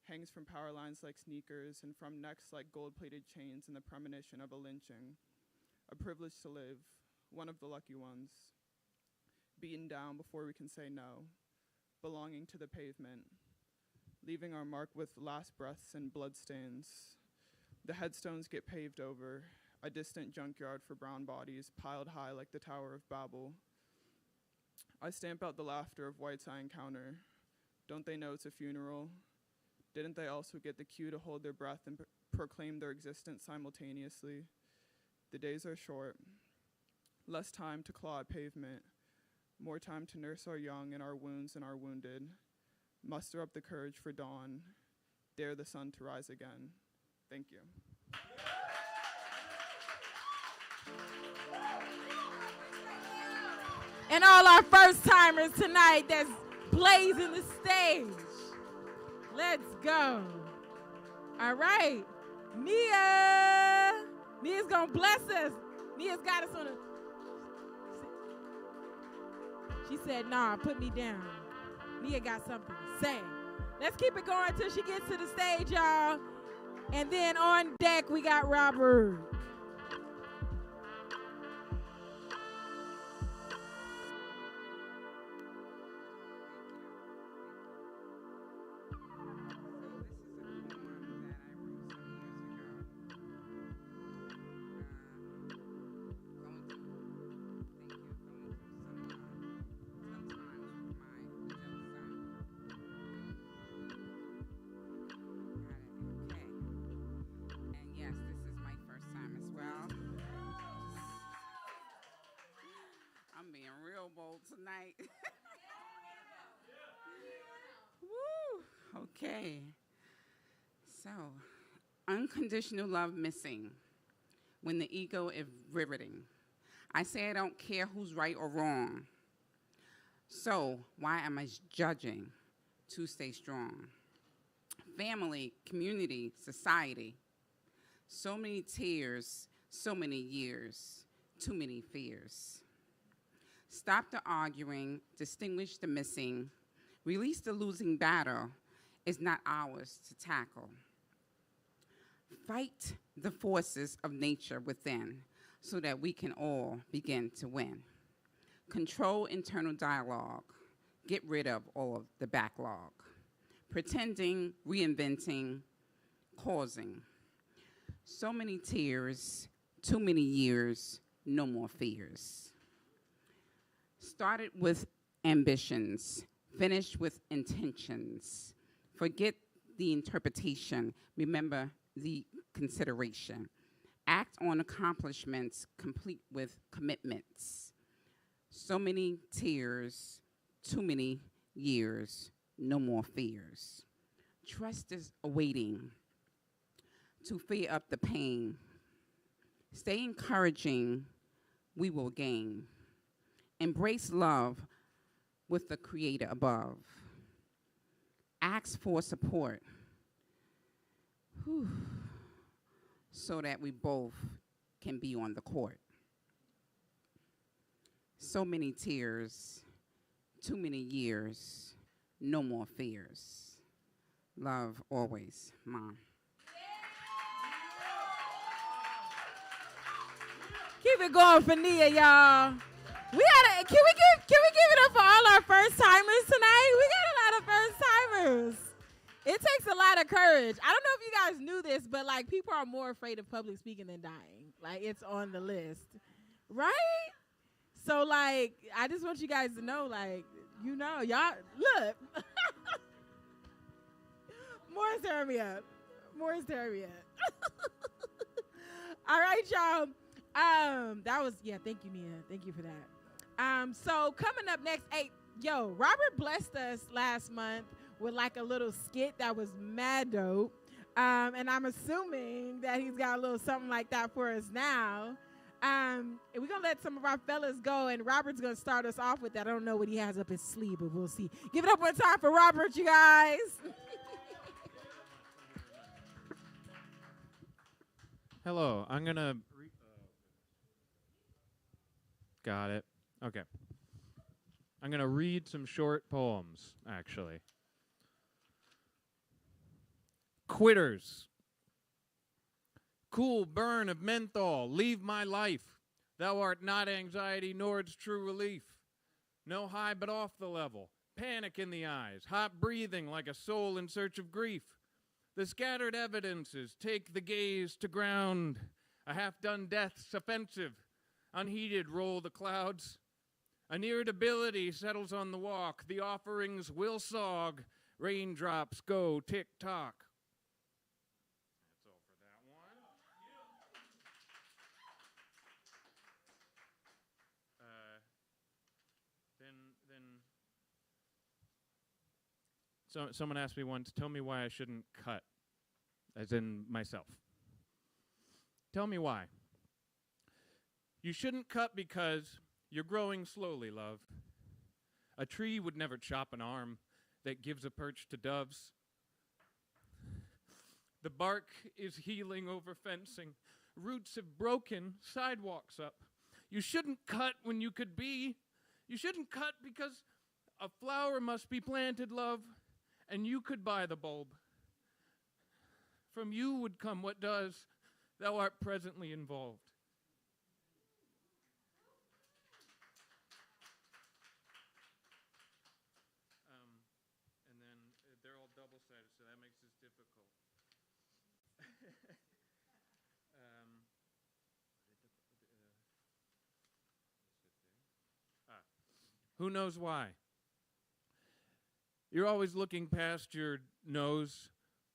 Hangs from power lines like sneakers, and from necks like gold-plated chains in the premonition of a lynching. A privilege to live, one of the lucky ones. Beaten down before we can say no, belonging to the pavement, leaving our mark with last breaths and bloodstains. The headstones get paved over, a distant junkyard for brown bodies piled high like the Tower of Babel. I stamp out the laughter of whites I encounter. Don't they know it's a funeral? Didn't they also get the cue to hold their breath and proclaim their existence simultaneously? The days are short. Less time to claw at pavement. More time to nurse our young and our wounds and our wounded. Muster up the courage for dawn. Dare the sun to rise again. Thank you. And all our first timers tonight that's blazing the stage. Let's go. All right. Nia. Nia's gonna bless us. Nia's got us on a. She said, nah, put me down. Nia got something to say. Let's keep it going until she gets to the stage, y'all. And then on deck, we got Robert. Tonight. Woo. Okay. So, unconditional love missing when the ego is riveting. I say I don't care who's right or wrong. So, why am I judging to stay strong? Family, community, society. So many tears, so many years, too many fears. Stop the arguing, distinguish the missing, release the losing battle is not ours to tackle. Fight the forces of nature within so that we can all begin to win. Control internal dialogue, get rid of all of the backlog. Pretending, reinventing, causing. So many tears, too many years, no more fears. Started with ambitions, finished with intentions. Forget the interpretation, remember the consideration. Act on accomplishments, complete with commitments. So many tears, too many years, no more fears. Trust is awaiting to free up the pain. Stay encouraging, we will gain. Embrace love with the Creator above. Ask for support so that we both can be on the court. So many tears, too many years, no more fears. Love always, Mom. Keep it going for Nia, y'all. Can we give it up for all our first timers tonight? We got a lot of first timers. It takes a lot of courage. I don't know if you guys knew this, but like people are more afraid of public speaking than dying. Like it's on the list, right? So like I just want you guys to know, like y'all look. Morris, turn me up. All right, y'all. Thank you, Nia. Thank you for that. So coming up next, Robert blessed us last month with like a little skit that was mad dope. And I'm assuming that he's got a little something like that for us now. And we're going to let some of our fellas go, and Robert's going to start us off with that. I don't know what he has up his sleeve, but we'll see. Give it up one time for Robert, you guys. Hello, I'm going to... Got it. Okay. I'm going to read some short poems, actually. Quitters. Cool burn of menthol, leave my life. Thou art not anxiety, nor its true relief. No high but off the level, panic in the eyes, hot breathing like a soul in search of grief. The scattered evidences take the gaze to ground. A half-done death's offensive, unheeded roll the clouds. An irritability settles on the walk, the offerings will sog, raindrops go tick-tock. So someone asked me once, tell me why I shouldn't cut, as in myself. Tell me why. You shouldn't cut because you're growing slowly, love. A tree would never chop an arm that gives a perch to doves. The bark is healing over fencing. Roots have broken sidewalks up. You shouldn't cut when you could be. You shouldn't cut because a flower must be planted, love. And you could buy the bulb. From you would come what does, thou art presently involved. And then they're all double-sided, so that makes this difficult. Who knows why? You're always looking past your nose,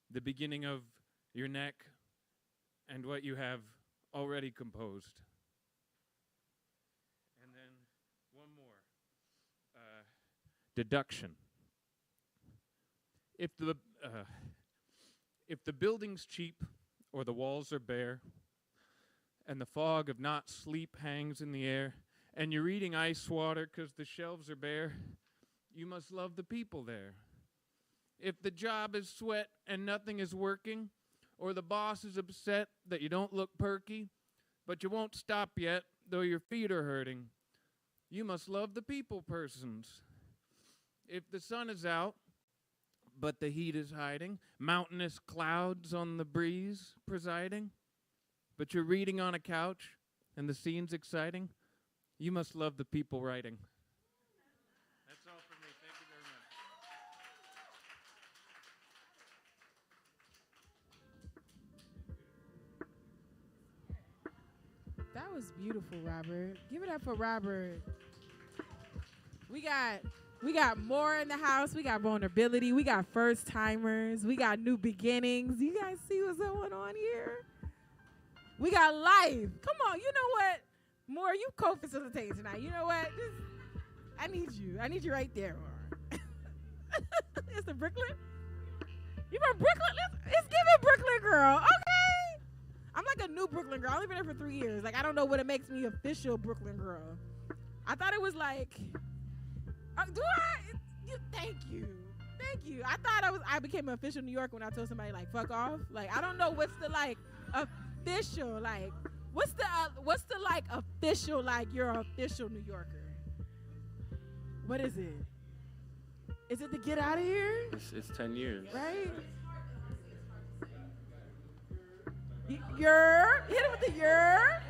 the beginning of your neck, and what you have already composed. And then one more. Deduction. If the building's cheap or the walls are bare, and the fog of not sleep hangs in the air, and you're eating ice water 'cause the shelves are bare, you must love the people there. If the job is sweat and nothing is working, or the boss is upset that you don't look perky, but you won't stop yet, though your feet are hurting, you must love the people persons. If the sun is out, but the heat is hiding, mountainous clouds on the breeze presiding, but you're reading on a couch and the scene's exciting, you must love the people writing. That's all for me. Thank you very much. That was beautiful, Robert. Give it up for Robert. We got more in the house. We got vulnerability. We got first timers. We got new beginnings. You guys see what's going on here? We got life. Come on, you know what? More, you co-facilitate tonight. You know what? I need you. I need you right there. It's the Brooklyn. You from Brooklyn? Let's give it Brooklyn girl. Okay. I'm like a new Brooklyn girl. I've only been here for 3 years. Like, I don't know what it makes me official Brooklyn girl. I thought it was like, do I? Thank you. Thank you. I thought I became an official New Yorker when I told somebody, like, fuck off. Like, I don't know what's the, like, official, like, what's the like, official, like, you're an official New Yorker? What is it? Is it to get out of here? It's 10 years. Right? Hit it with the your.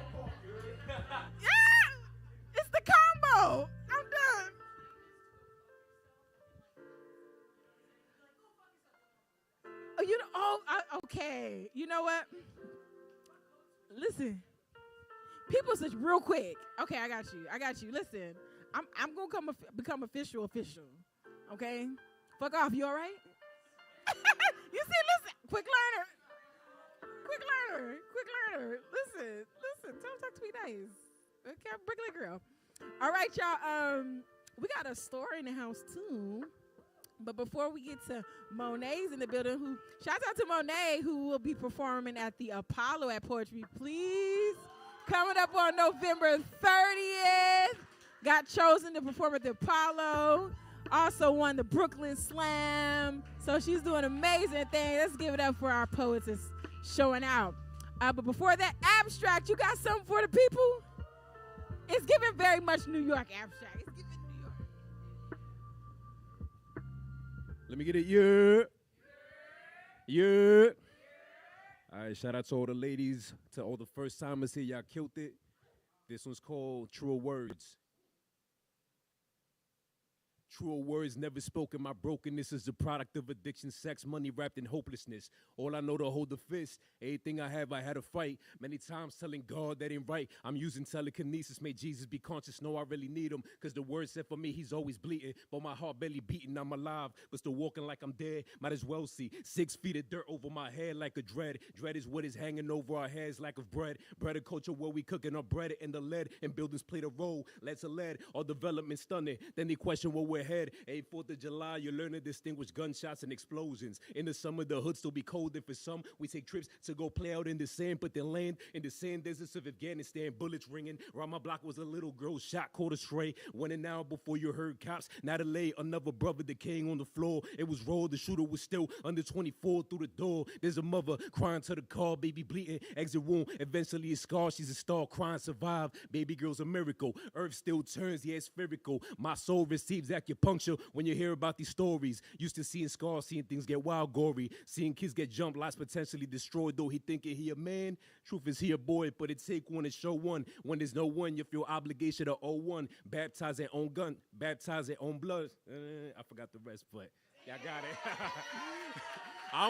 Yeah! It's the combo. I'm done. Okay. You know what? Listen. People such real quick. Okay, I got you. Listen. I'm going to become official. Okay? Fuck off. You all right? You see, listen. Quick learner. Listen. Tell him talk to me nice. Okay, Brooklyn girl. All right, y'all. We got a story in the house, too. But before we get to Monet's in the building, shout out to Monet, who will be performing at the Apollo at Poetry. Please coming up on November 30th. Got chosen to perform at the Apollo. Also won the Brooklyn Slam. So she's doing amazing things. Let's give it up for our poets that's showing out. But before that, Abstract, you got something for the people? It's giving very much New York, Abstract. It's giving New York. Let me get it. Yeah. Yeah. All right, shout out to all the ladies, to all the first timers here. Y'all killed it. This one's called Truer Words. Truer words never spoken. My brokenness is the product of addiction, sex, money wrapped in hopelessness. All I know to hold the fist. Everything I have, I had to fight. Many times telling God that ain't right. I'm using telekinesis. May Jesus be conscious. No, I really need him. Because the word said for me, he's always bleeding. But my heart barely beating. I'm alive, but still walking like I'm dead. Might as well see 6 feet of dirt over my head like a dread. Dread is what is hanging over our heads like of bread. Bread of culture where we cooking our bread in the lead. And buildings played a role. Let's a lead. Our development stunning. Then they question where we're head. 4th of July, you learn to distinguish gunshots and explosions. In the summer, the hood still be cold, and for some, we take trips to go play out in the sand, but then land in the sand deserts of Afghanistan. Bullets ringing. Around my block was a little girl shot, caught astray. Went an hour before you heard cops. Now to lay another brother decaying on the floor. It was rolled. The shooter was still under 24 through the door. There's a mother crying to the car, baby bleeding, exit wound. Eventually a scar. She's a star crying, survive. Baby girl's a miracle. Earth still turns, yeah, it's spherical. My soul receives acupuncture when you hear about these stories. Used to seeing scars, seeing things get wild, gory. Seeing kids get jumped, lives potentially destroyed. Though he thinking he a man, truth is he a boy. But it take one to show one. When there's no one, you feel obligation to owe one. Baptize their own gun, baptize their own blood. I forgot the rest, but y'all got it. I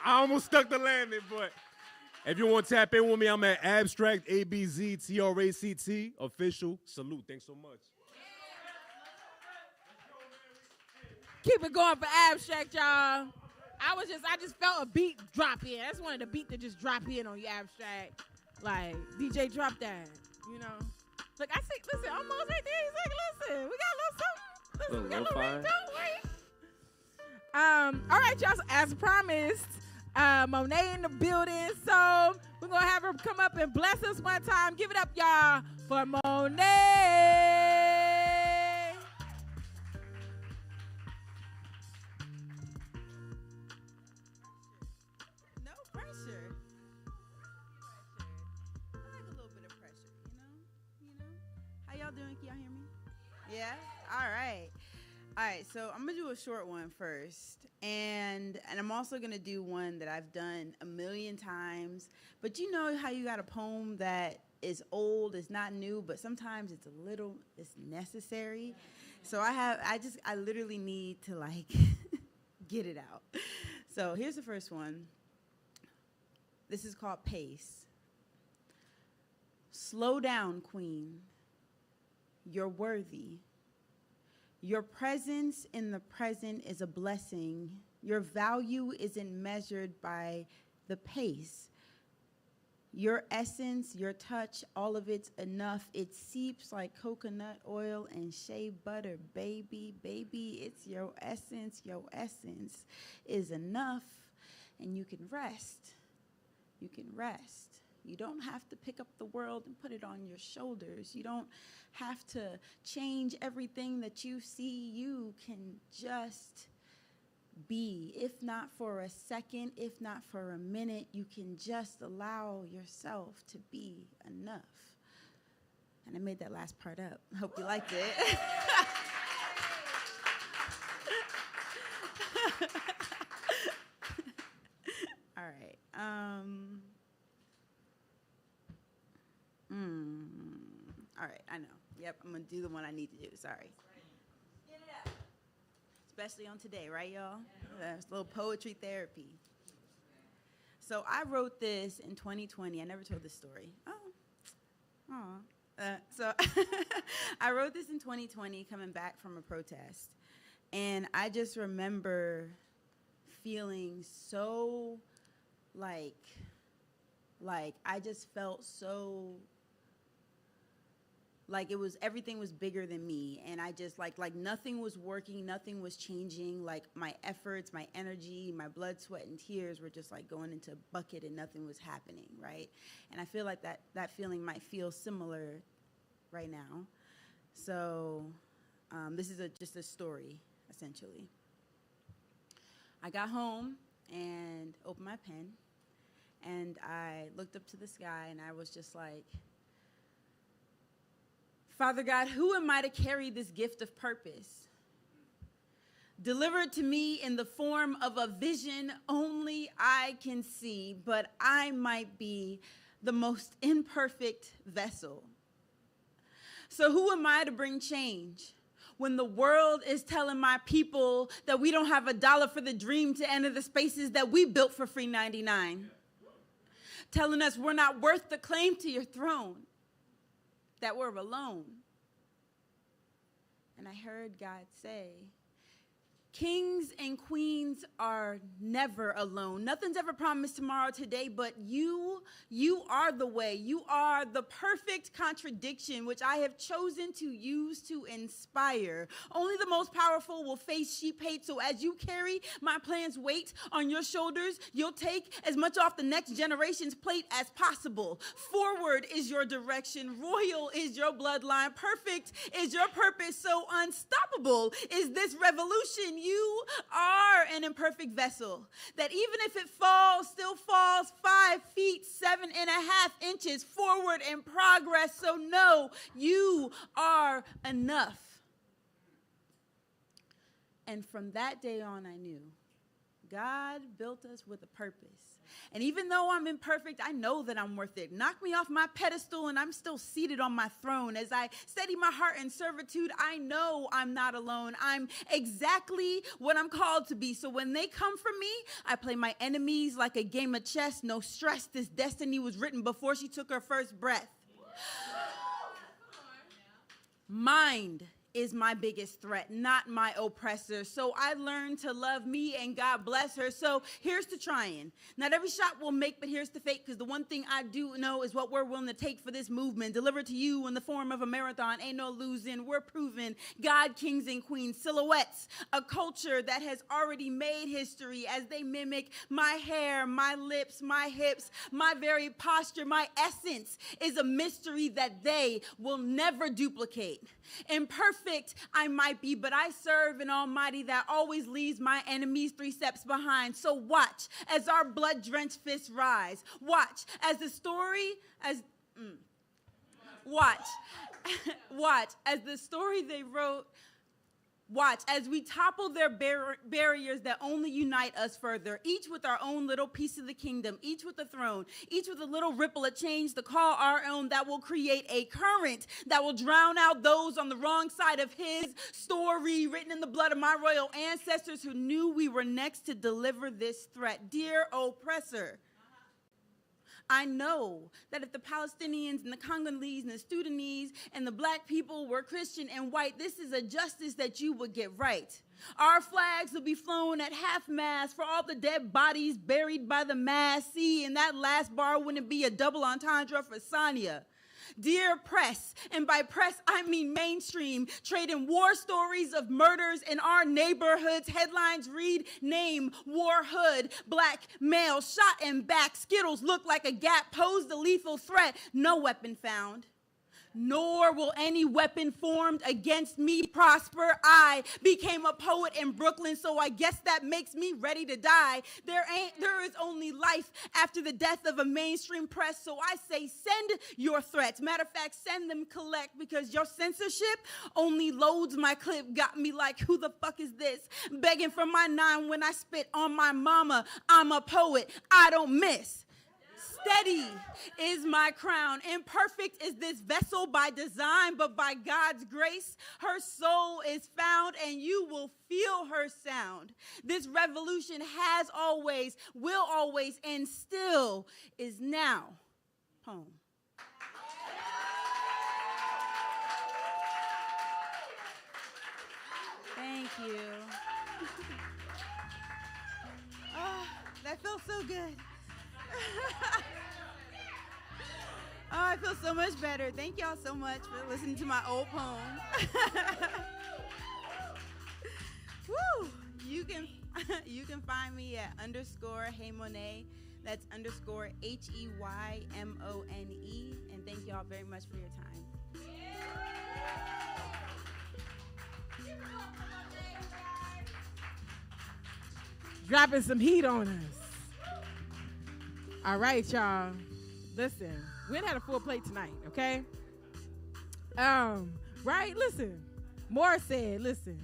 almost stuck the landing, but if you want to tap in with me, I'm at Abstract, ABZTRACT, official. Salute. Thanks so much. Keep it going for Abstract, y'all. I just felt a beat drop in. I just wanted a beat to just drop in on you, Abstract. Like, DJ, drop that, you know? Look, I see, listen, almost right there. He's like, listen, we got a little something. Listen, we got a little ringtone, wait. All right, y'all, so as promised, Monet in the building. So we're going to have her come up and bless us one time. Give it up, y'all, for Monet. Doing? Can y'all hear me? Yeah? All right. So I'm going to do a short one first. And I'm also going to do one that I've done a million times. But you know how you got a poem that is old, it's not new, but sometimes it's necessary. So I literally need to like get it out. So here's the first one. This is called Pace. Slow down, queen. You're worthy. Your presence in the present is a blessing. Your value isn't measured by the pace. Your essence, your touch, all of it's enough. It seeps like coconut oil and shea butter, baby. Baby, it's your essence. Your essence is enough. And you can rest. You can rest. You don't have to pick up the world and put it on your shoulders. You don't have to change everything that you see. You can just be. If not for a second, if not for a minute, you can just allow yourself to be enough. And I made that last part up. I hope you liked it. All right. All right, I know. Yep, I'm going to do the one I need to do. Sorry. Get it up. Especially on today, right, y'all? It's a little poetry therapy. So I wrote this in 2020. I never told this story. So I wrote this in 2020 coming back from a protest. And I just remember feeling so like I just felt so Like everything was bigger than me, and I just like nothing was working, nothing was changing. Like my efforts, my energy, my blood, sweat, and tears were just like going into a bucket, and nothing was happening, right? And I feel like that feeling might feel similar right now. So this is just a story, essentially. I got home and opened my pen, and I looked up to the sky, and I was just like, Father God, who am I to carry this gift of purpose? Delivered to me in the form of a vision only I can see, but I might be the most imperfect vessel. So who am I to bring change when the world is telling my people that we don't have $1 for the dream to enter the spaces that we built for free 99? Telling us we're not worth the claim to your throne, that we're alone. And I heard God say, kings and queens are never alone. Nothing's ever promised tomorrow today, but you are the way. You are the perfect contradiction, which I have chosen to use to inspire. Only the most powerful will face sheep hate. So as you carry my plan's weight on your shoulders, you'll take as much off the next generation's plate as possible. Forward is your direction. Royal is your bloodline. Perfect is your purpose. So unstoppable is this revolution. You are an imperfect vessel that even if it falls, still falls 5 feet, 7.5 inches forward in progress. So no, you are enough. And from that day on, I knew God built us with a purpose. And even though I'm imperfect, I know that I'm worth it. Knock me off my pedestal and I'm still seated on my throne. As I steady my heart in servitude, I know I'm not alone. I'm exactly what I'm called to be. So when they come for me, I play my enemies like a game of chess. No stress. This destiny was written before she took her first breath. Mind is my biggest threat, not my oppressor. So I learned to love me, and God bless her. So here's to trying. Not every shot will make, but here's to fake, because the one thing I do know is what we're willing to take for this movement. Delivered to you in the form of a marathon. Ain't no losing. We're proven. God, kings, and queens. Silhouettes. A culture that has already made history as they mimic my hair, my lips, my hips, my very posture. My essence is a mystery that they will never duplicate. Imperfect I might be, but I serve an almighty that always leaves my enemies 3 steps behind. So watch as our blood-drenched fists rise. Watch as the story watch as the story they wrote. Watch as we topple their barriers that only unite us further, each with our own little piece of the kingdom, each with a throne, each with a little ripple of change to call our own that will create a current that will drown out those on the wrong side of his story, written in the blood of my royal ancestors who knew we were next to deliver this threat. Dear oppressor, I know that if the Palestinians and the Congolese and the Sudanese and the black people were Christian and white, this is a justice that you would get right. Our flags will be flown at half-mast for all the dead bodies buried by the mass. See, and that last bar wouldn't be a double entendre for Sonia. Dear press, and by press I mean mainstream, trading war stories of murders in our neighborhoods. Headlines read, name, war hood, black male shot in back. Skittles look like a gap, posed a lethal threat. No weapon found. Nor will any weapon formed against me prosper. I became a poet in Brooklyn, so I guess that makes me ready to die. There is only life after the death of a mainstream press, so I say send your threats. Matter of fact, send them collect, because your censorship only loads my clip. Got me like, who the fuck is this? Begging for my 9 when I spit on my mama. I'm a poet, I don't miss. Steady is my crown. Imperfect is this vessel by design, but by God's grace, her soul is found, and you will feel her sound. This revolution has always, will always, and still is now. Poem. Thank you. Oh, that felt so good. Oh, I feel so much better. Thank y'all so much for listening to my old poem. Woo! You can find me at _HeyMonet. That's _HEYMONE. And thank y'all very much for your time. Dropping some heat on us. All right, y'all. Listen, we ain't had a full plate tonight, okay? Right? Listen. More said, listen.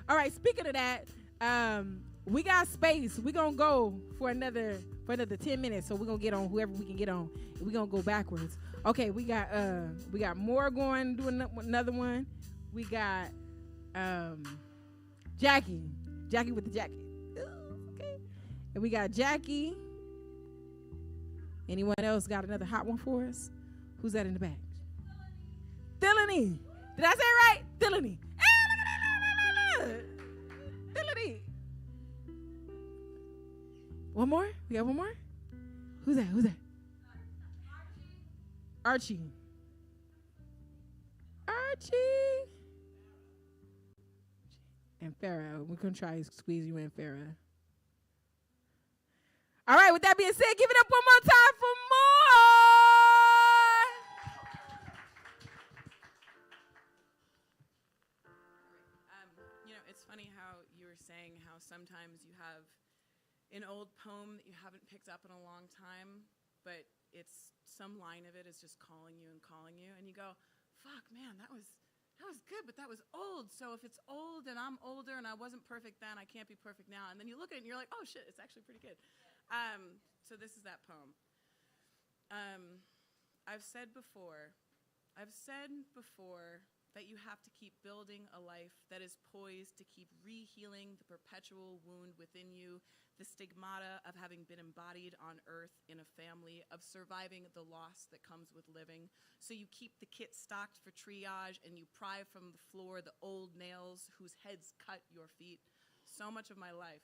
All right, speaking of that, we got space. We're gonna go for another 10 minutes. So we're gonna get on whoever we can get on. We're gonna go backwards. Okay, we got more going to do another one. We got Jackie with the jacket. Okay. And we got Jackie. Anyone else got another hot one for us? Who's that in the back? Thilany. Did I say it right? Thilany. Thilany. One more? We got one more? Who's that? Archie. And Farrah. We're going to try to squeeze you in, Farrah. All right, with that being said, give it up one more time for more. It's funny how you were saying how sometimes you have an old poem that you haven't picked up in a long time, but it's some line of it is just calling you, and you go, fuck, man, that was good, but that was old. So if it's old and I'm older and I wasn't perfect then, I can't be perfect now. And then you look at it and you're like, oh shit, it's actually pretty good. So this is that poem. I've said before that you have to keep building a life that is poised to keep re-healing the perpetual wound within you, the stigmata of having been embodied on earth in a family, of surviving the loss that comes with living. So you keep the kit stocked for triage and you pry from the floor the old nails whose heads cut your feet. So much of my life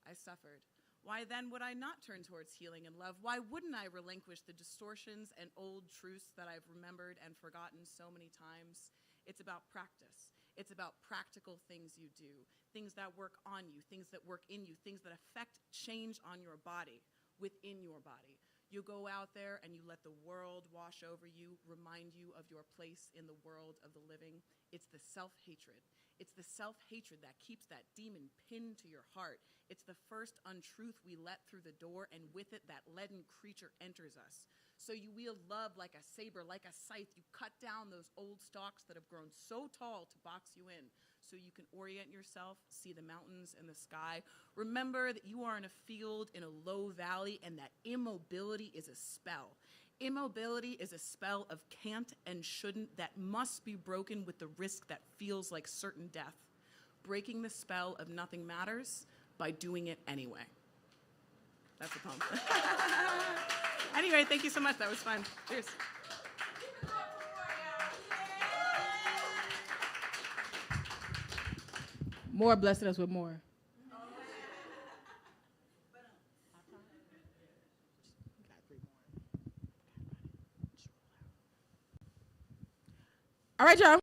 I suffered. Why then would I not turn towards healing and love? Why wouldn't I relinquish the distortions and old truths that I've remembered and forgotten so many times? It's about practice. It's about practical things you do, things that work on you, things that work in you, things that affect change on your body, within your body. You go out there and you let the world wash over you, remind you of your place in the world of the living. It's the self-hatred. It's the self-hatred that keeps that demon pinned to your heart. It's the first untruth we let through the door, and with it, that leaden creature enters us. So you wield love like a saber, like a scythe. You cut down those old stalks that have grown so tall to box you in, so you can orient yourself, see the mountains and the sky. Remember that you are in a field in a low valley, and that immobility is a spell. Immobility is a spell of can't and shouldn't that must be broken with the risk that feels like certain death. Breaking the spell of nothing matters by doing it anyway. That's the poem. Anyway, thank you so much. That was fun. Cheers. More blessing us with more. All right, y'all.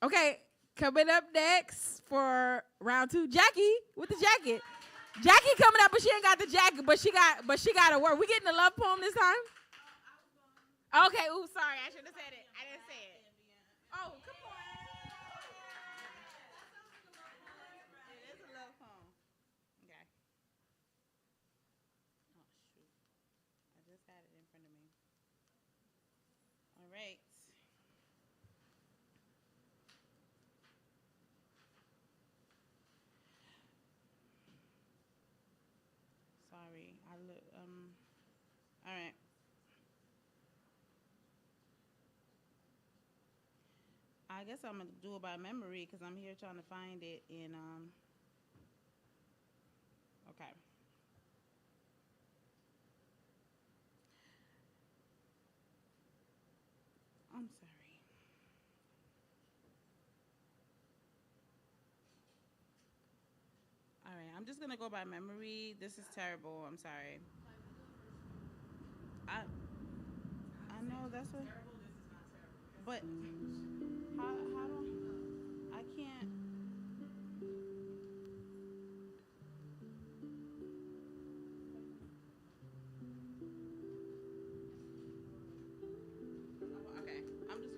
Okay, coming up next for round 2, Jackie with the jacket. Jackie coming up, but she ain't got the jacket, but she got to work. We getting the love poem this time? Okay, ooh, sorry, I should have said it. I didn't say it. Oh, come on. It is a love poem. Okay. Oh, shoot. I just had it in front of me. All right. Sorry. All right. I guess I'm going to do it by memory because I'm here trying to find it in, okay. I'm sorry. All right, I'm just going to go by memory. This is terrible. I'm sorry. I know Oh, that's what. But how do I can't. Okay, I'm just.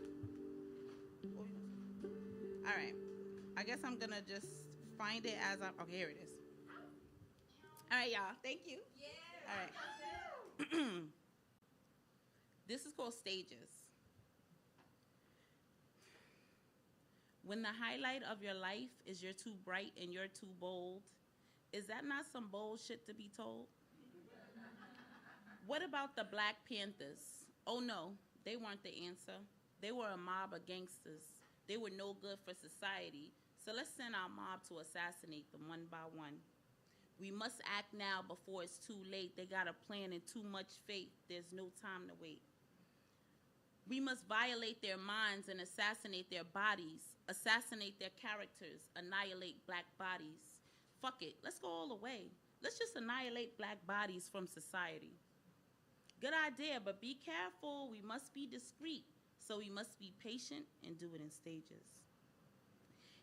All right. I guess I'm gonna just find it as I'm. Okay, here it is. All right, y'all. Thank you. Yeah. All right. This is called stages. When the highlight of your life is you're too bright and you're too bold, is that not some bold shit to be told? What about the Black Panthers? Oh no, they weren't the answer. They were a mob of gangsters. They were no good for society. So let's send our mob to assassinate them one by one. We must act now before it's too late. They got a plan and too much faith. There's no time to wait. We must violate their minds and assassinate their bodies, assassinate their characters, annihilate Black bodies. Fuck it, let's go all the way. Let's just annihilate Black bodies from society. Good idea, but be careful. We must be discreet, so we must be patient and do it in stages.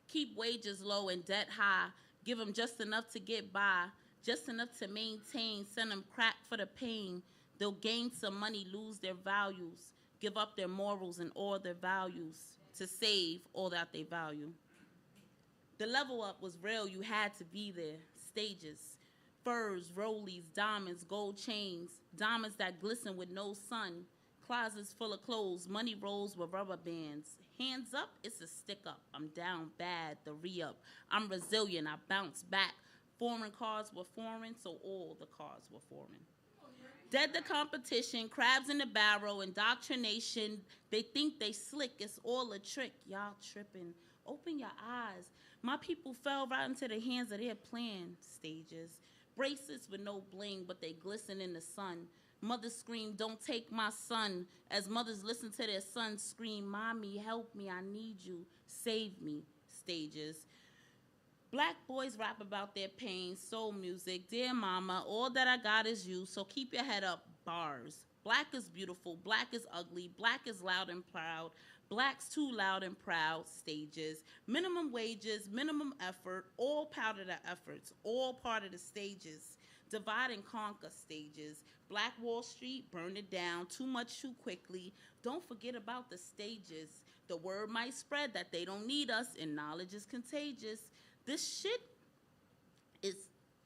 Keep wages low and debt high. Give them just enough to get by, just enough to maintain. Send them crack for the pain. They'll gain some money, lose their values, give up their morals and all their values to save all that they value. The level up was real. You had to be there. Stages, furs, rollies, diamonds, gold chains, diamonds that glisten with no sun, closets full of clothes, money rolls with rubber bands. Hands up, it's a stick up. I'm down bad, the re-up. I'm resilient, I bounce back. Foreign cars were foreign, so all the cars were foreign. Dead the competition, crabs in the barrel, indoctrination. They think they slick, it's all a trick. Y'all tripping. Open your eyes. My people fell right into the hands of their plan. Stages. Bracelets with no bling, but they glisten in the sun. Mothers scream, don't take my son. As mothers listen to their sons scream, mommy, help me, I need you, save me. Stages. Black boys rap about their pain, soul music, dear mama, all that I got is you, so keep your head up, bars. Black is beautiful, black is ugly, black is loud and proud, black's too loud and proud. Stages. Minimum wages, minimum effort, all part of the efforts, all part of the stages. Divide and conquer. Stages. Black Wall Street, burn it down, too much too quickly. Don't forget about the stages. The word might spread that they don't need us, and knowledge is contagious. This shit is,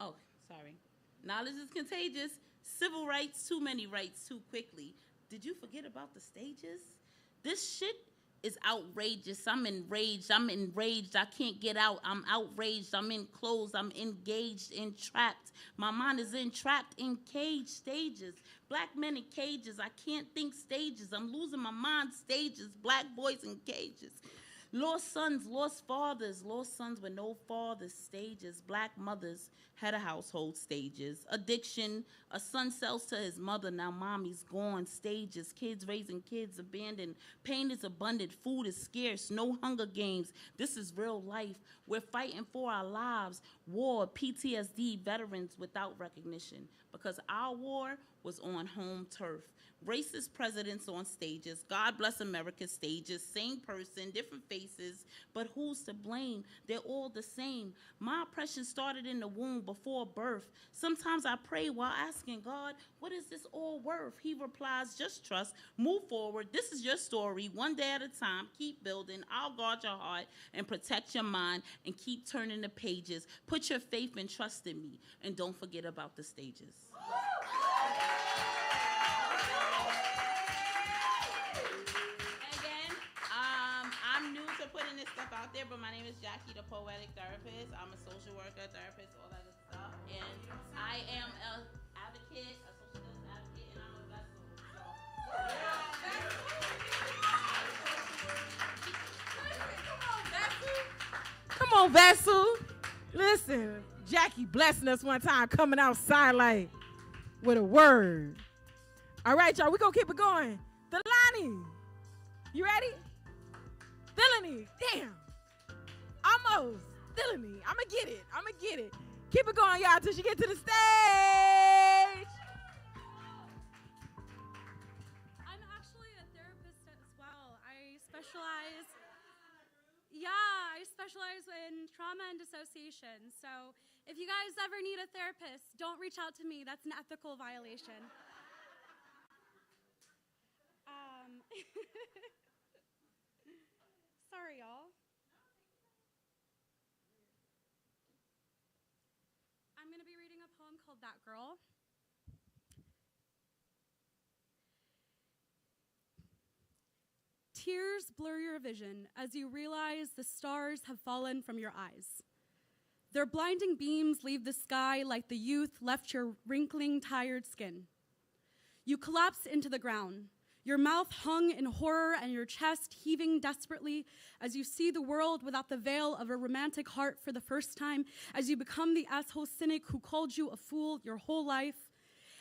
oh, sorry. Knowledge is contagious. Civil rights, too many rights too quickly. Did you forget about the stages? This shit is outrageous. I'm enraged. I can't get out. I'm outraged. I'm enclosed. I'm engaged, entrapped. My mind is entrapped in cage. Stages. Black men in cages. I can't think. Stages. I'm losing my mind. Stages. Black boys in cages. Lost sons, lost fathers, lost sons with no fathers. Stages. Black mothers, head of household. Stages. Addiction, a son sells to his mother, now mommy's gone. Stages. Kids raising kids, abandoned. Pain is abundant, food is scarce, no Hunger Games. This is real life. We're fighting for our lives. War, PTSD, veterans without recognition, because our war was on home turf. Racist presidents on stages. God bless America's stages. Same person, different faces, but who's to blame? They're all the same. My oppression started in the womb before birth. Sometimes I pray while asking God, what is this all worth? He replies, just trust, move forward. This is your story, one day at a time. Keep building. I'll guard your heart and protect your mind and keep turning the pages. Put your faith and trust in me, and don't forget about the stages. Putting this stuff out there, but my name is Jackie, the poetic therapist. I'm a social worker, therapist, all that good stuff, and I am an advocate, a social justice advocate, and I'm a vessel. Come on, Vessel. Listen, Jackie blessing us one time, coming outside like with a word. All right, y'all, we gonna keep it going. Delani, you ready? Delani, damn. Almost. Delani, I'ma get it. Keep it going, y'all, till she get to the stage. I'm actually a specialize in trauma and dissociation. So if you guys ever need a therapist, don't reach out to me. That's an ethical violation. Sorry, y'all. I'm going to be reading a poem called That Girl. Tears blur your vision as you realize the stars have fallen from your eyes. Their blinding beams leave the sky like the youth left your wrinkling, tired skin. You collapse into the ground, your mouth hung in horror and your chest heaving desperately as you see the world without the veil of a romantic heart for the first time, as you become the asshole cynic who called you a fool your whole life.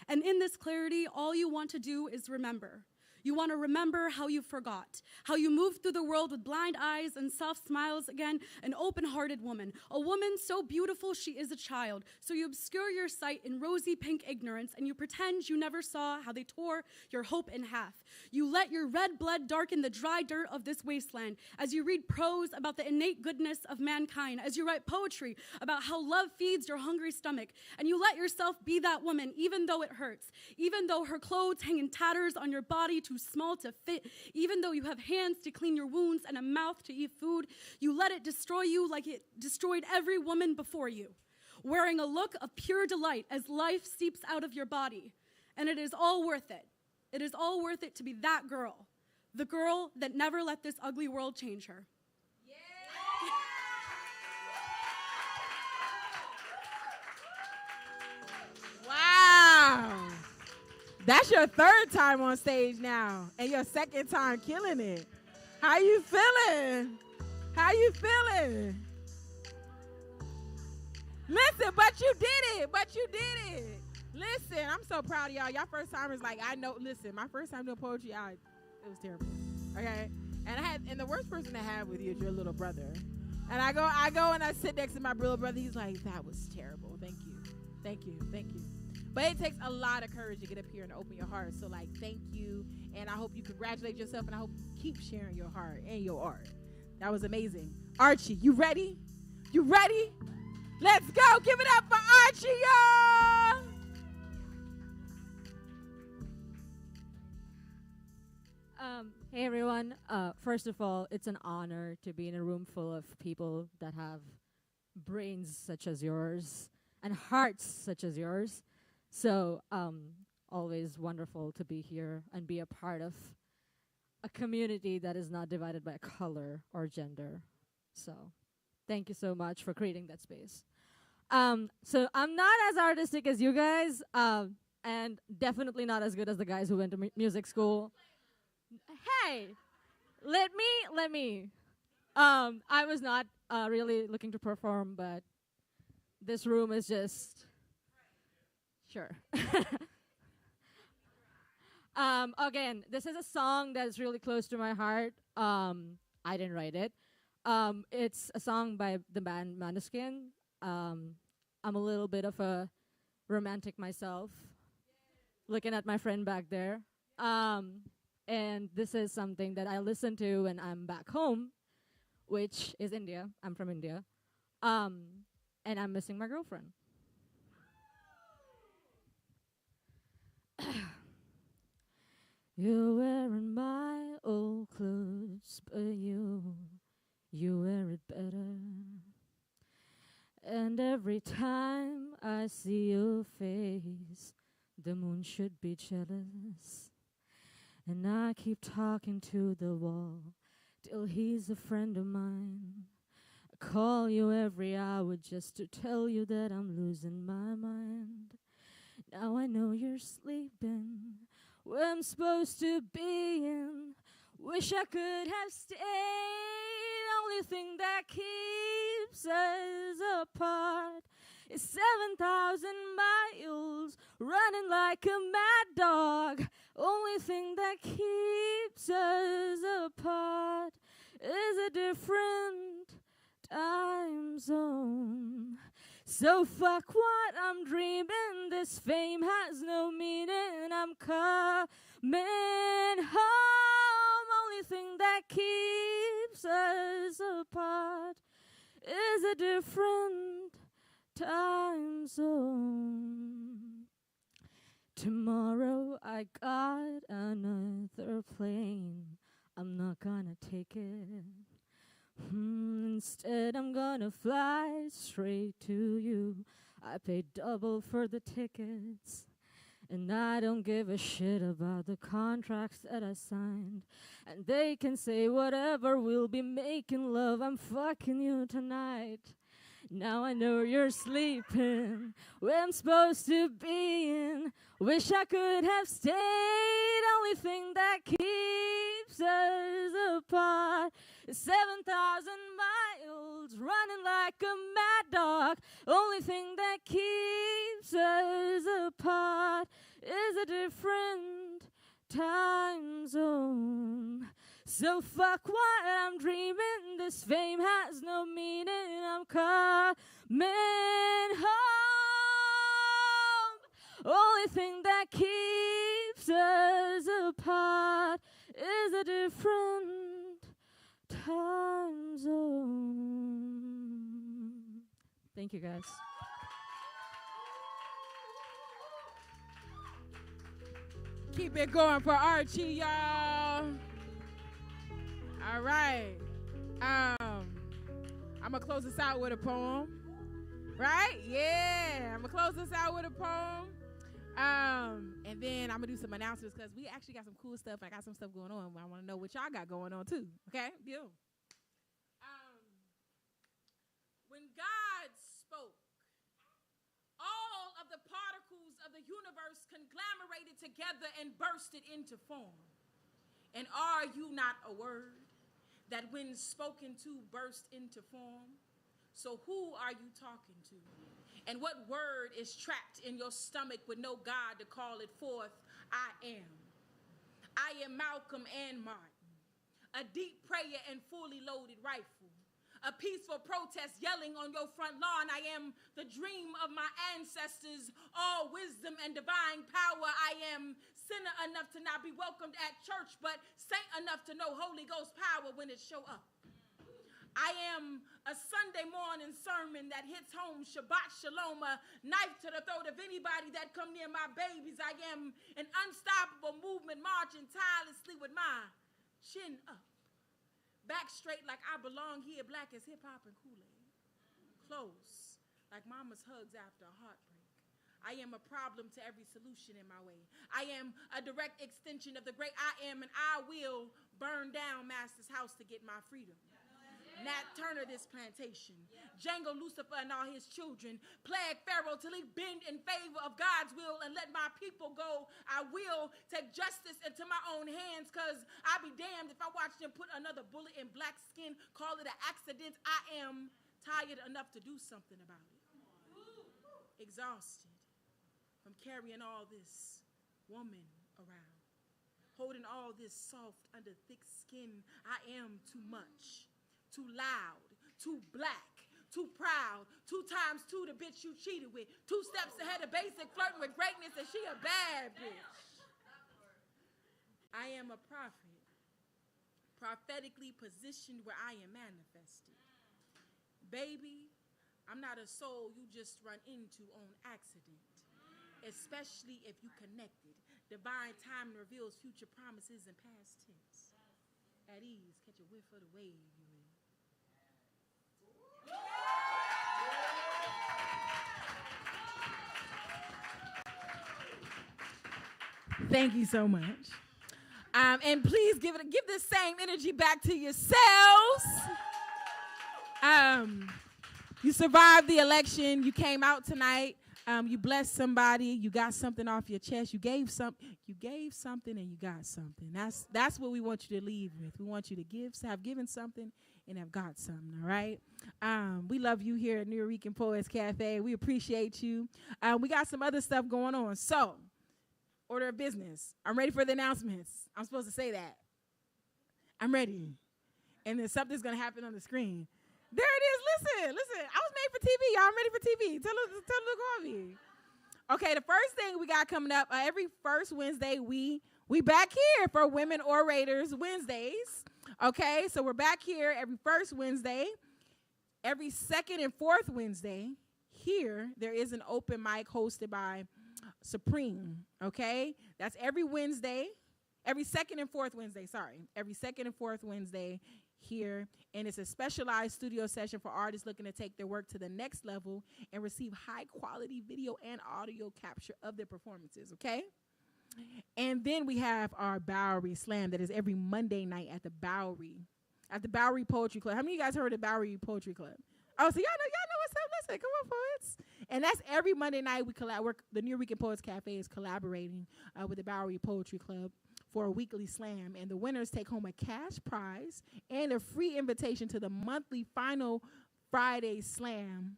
And in this clarity, all you want to do is remember. You want to remember how you forgot, how you moved through the world with blind eyes and soft smiles again, an open-hearted woman, a woman so beautiful she is a child. So you obscure your sight in rosy pink ignorance and you pretend you never saw how they tore your hope in half. You let your red blood darken the dry dirt of this wasteland as you read prose about the innate goodness of mankind, as you write poetry about how love feeds your hungry stomach, and you let yourself be that woman even though it hurts, even though her clothes hang in tatters on your body too small to fit, even though you have hands to clean your wounds and a mouth to eat food, you let it destroy you like it destroyed every woman before you, wearing a look of pure delight as life seeps out of your body. And it is all worth it. It is all worth it to be that girl, the girl that never let this ugly world change her. Wow. That's your third time on stage now, and your second time killing it. How you feeling? How you feeling? Listen, but you did it. But you did it. Listen, I'm so proud of y'all. Y'all first timers, like, I know. Listen, my first time doing poetry, it was terrible. Okay, and the worst person to have with you is your little brother. And I go and I sit next to my little brother. He's like, that was terrible. Thank you, thank you, thank you. But it takes a lot of courage to get up here and open your heart. So, like, thank you. And I hope you congratulate yourself. And I hope you keep sharing your heart and your art. That was amazing. Archie, you ready? You ready? Let's go. Give it up for Archie, y'all. Hey, everyone. First of all, it's an honor to be in a room full of people that have brains such as yours and hearts such as yours. So, always wonderful to be here and be a part of a community that is not divided by color or gender. So, thank you so much for creating that space. So, I'm not as artistic as you guys, and definitely not as good as the guys who went to music school. Hey, let me. I was not really looking to perform, but this room is just... Sure. Again, this is a song that's really close to my heart. I didn't write it. It's a song by the band Maneskin. I'm a little bit of a romantic myself, looking at my friend back there. And this is something that I listen to when I'm back home, which is India. I'm from India. And I'm missing my girlfriend. You're wearing my old clothes, but you wear it better. And every time I see your face, the moon should be jealous. And I keep talking to the wall till he's a friend of mine. I call you every hour just to tell you that I'm losing my mind. Now I know you're sleeping where I'm supposed to be in. Wish I could have stayed. Only thing that keeps us apart is 7,000 miles running like a mad dog. Only thing that keeps us apart is a different time zone. So fuck what I'm dreaming, this fame has no meaning. I'm coming home. Only thing that keeps us apart time zone. Tomorrow I got another plane. I'm not gonna take it. Instead, I'm gonna fly straight to you. I paid double for the tickets. And I don't give a shit about the contracts that I signed. And they can say whatever, we'll be making love. I'm fucking you tonight. Now I know you're sleeping where I'm supposed to be in. Wish I could have stayed. Only thing that keeps us apart is 7,000 miles running like a mad dog. Only thing that keeps us apart is a different time zone. So fuck what I'm dreaming. This fame has no meaning. I'm coming home. Only thing that keeps us apart is a different time zone. Thank you, guys. Keep it going for Archie, y'all. All right. I'm going to close this out with a poem. Right? Yeah. I'm going to close this out with a poem. And then I'm going to do some announcements because we actually got some cool stuff. I got some stuff going on. I want to know what y'all got going on, too. Okay? Deal. When God spoke, all of the particles of the universe conglomerated together and bursted into form. And are you not a word that when spoken to burst into form? So who are you talking to? And what word is trapped in your stomach with no God to call it forth? I am. I am Malcolm and Martin, a deep prayer and fully loaded rifle, a peaceful protest yelling on your front lawn. I am the dream of my ancestors, all wisdom and divine power. I am sinner enough to not be welcomed at church, but saint enough to know Holy Ghost power when it show up. I am a Sunday morning sermon that hits home, Shabbat Shalom, a knife to the throat of anybody that come near my babies. I am an unstoppable movement marching tirelessly with my chin up. Back straight like I belong here, black as hip-hop and Kool-Aid. Close like mama's hugs after a heartbreak. I am a problem to every solution in my way. I am a direct extension of the great I am, and I will burn down Master's house to get my freedom. Nat Turner, this plantation. Django Lucifer and all his children. Plague Pharaoh till he bend in favor of God's will and let my people go. I will take justice into my own hands, because I'll be damned if I watch them put another bullet in black skin, call it an accident. I am tired enough to do something about it. Exhausted from carrying all this woman around. Holding all this soft under thick skin. I am too much. Too loud, too black, too proud, 2 times 2 the bitch you cheated with, 2 steps ahead of basic, flirting with greatness, and she a bad bitch. I am a prophet, prophetically positioned where I am manifested. Baby, I'm not a soul you just run into on accident, especially if you connected. Divine time reveals future promises and past tense. At ease, catch a whiff of the wave you in. Thank you so much. And please give this same energy back to yourselves. You survived the election. You came out tonight. You blessed somebody. You got something off your chest. You gave something, and you got something. That's what we want you to leave with. We want you to have given something and have got something. All right. We love you here at Nuyorican Poets Cafe. We appreciate you. We got some other stuff going on. So, order of business. I'm ready for the announcements. I'm supposed to say that. I'm ready. And then something's going to happen on the screen. There it is. Listen. I was made for TV. Y'all, I'm ready for TV. Tell them to call me. Okay, the first thing we got coming up, every first Wednesday, we back here for Women Orators Wednesdays. Okay, so we're back here every first Wednesday. Every second and fourth Wednesday, here there is an open mic hosted by Supreme, okay? That's every Wednesday, every second and fourth Wednesday, every second and fourth Wednesday here. And it's a specialized studio session for artists looking to take their work to the next level and receive high quality video and audio capture of their performances, okay? And then we have our Bowery Slam that is every Monday night at the Bowery Poetry Club. How many of you guys heard of Bowery Poetry Club? Oh, so y'all know what's up. Listen, come on, poets. And that's every Monday night. The Nuyorican Poets Cafe is collaborating with the Bowery Poetry Club for a weekly slam. And the winners take home a cash prize and a free invitation to the monthly final Friday slam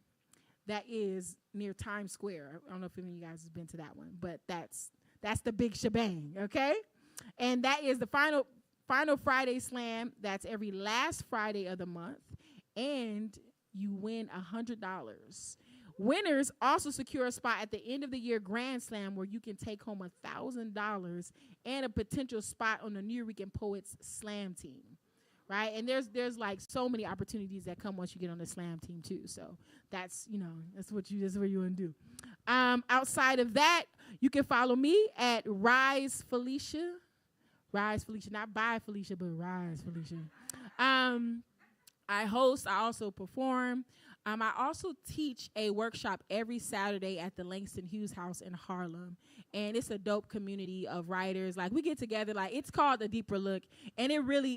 that is near Times Square. I don't know if any of you guys have been to that one, but that's the big shebang, okay? And that is the final Friday slam. That's every last Friday of the month. And you win $100. Winners also secure a spot at the end of the year Grand Slam where you can take home $1,000 and a potential spot on the Nuyorican Poets Slam team, right? And there's like so many opportunities that come once you get on the Slam team too. So that's what you want to do. Outside of that, you can follow me at Rise Felicia, not by Felicia, but Rise Felicia. I host. I also perform. I also teach a workshop every Saturday at the Langston Hughes House in Harlem, and it's a dope community of writers. Like we get together, like it's called A Deeper Look, and it really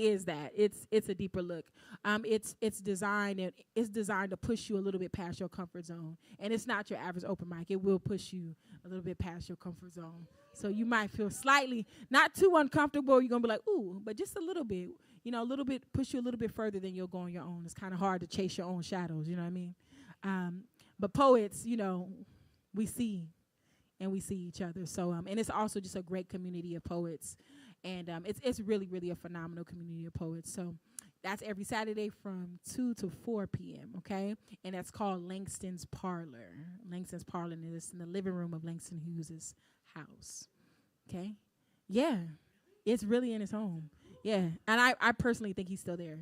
is that. It's a deeper look. It's designed to push you a little bit past your comfort zone, and it's not your average open mic. It will push you a little bit past your comfort zone, so you might feel slightly not too uncomfortable. You're gonna be like, ooh, but just a little bit. A little bit, push you a little bit further than you'll go on your own. It's kind of hard to chase your own shadows, you know what I mean? But poets, we see each other. So, and it's also just a great community of poets. And it's really, really a phenomenal community of poets. So that's every Saturday from 2 to 4 p.m., okay? And that's called Langston's Parlor. Langston's Parlor, and it's in the living room of Langston Hughes' house, okay? Yeah, it's really in his home. Yeah, and I personally think he's still there.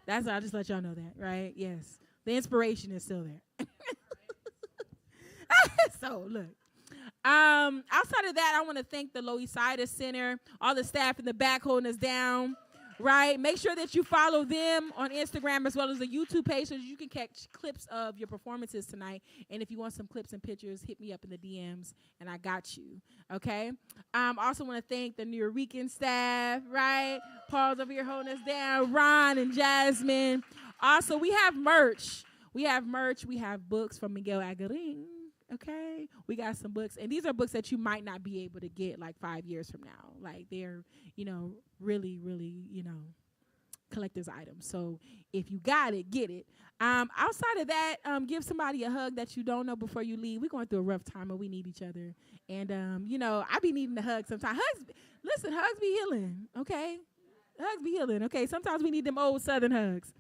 I'll just let y'all know that, right? Yes, the inspiration is still there. So, look. Outside of that, I want to thank the Loisaida Center, all the staff in the back holding us down, right? Make sure that you follow them on Instagram as well as the YouTube page so that you can catch clips of your performances tonight. And if you want some clips and pictures, hit me up in the DMs, and I got you, okay? Also want to thank the Nuyorican staff, right? Paul's over here holding us down, Ron and Jasmine. Also, we have merch. We have books from Miguel Agarin. Okay, we got some books, and these are books that you might not be able to get like 5 years from now. Like they're, really, really, collector's items. So if you got it, get it. Outside of that, give somebody a hug that you don't know before you leave. We're going through a rough time, and we need each other. And I be needing a hug sometimes. Hugs be healing. Okay, hugs be healing. Okay, sometimes we need them old Southern hugs.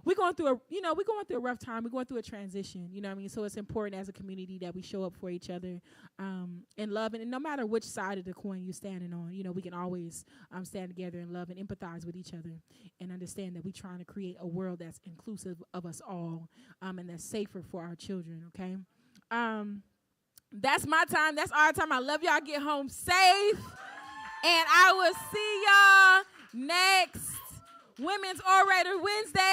We're going through a rough time. We're going through a transition, you know what I mean? So it's important as a community that we show up for each other, in love. And no matter which side of the coin you're standing on, we can always stand together in love and empathize with each other and understand that we're trying to create a world that's inclusive of us all, and that's safer for our children, okay? That's my time. That's our time. I love y'all. Get home safe. And I will see y'all next Women's Orator Wednesday.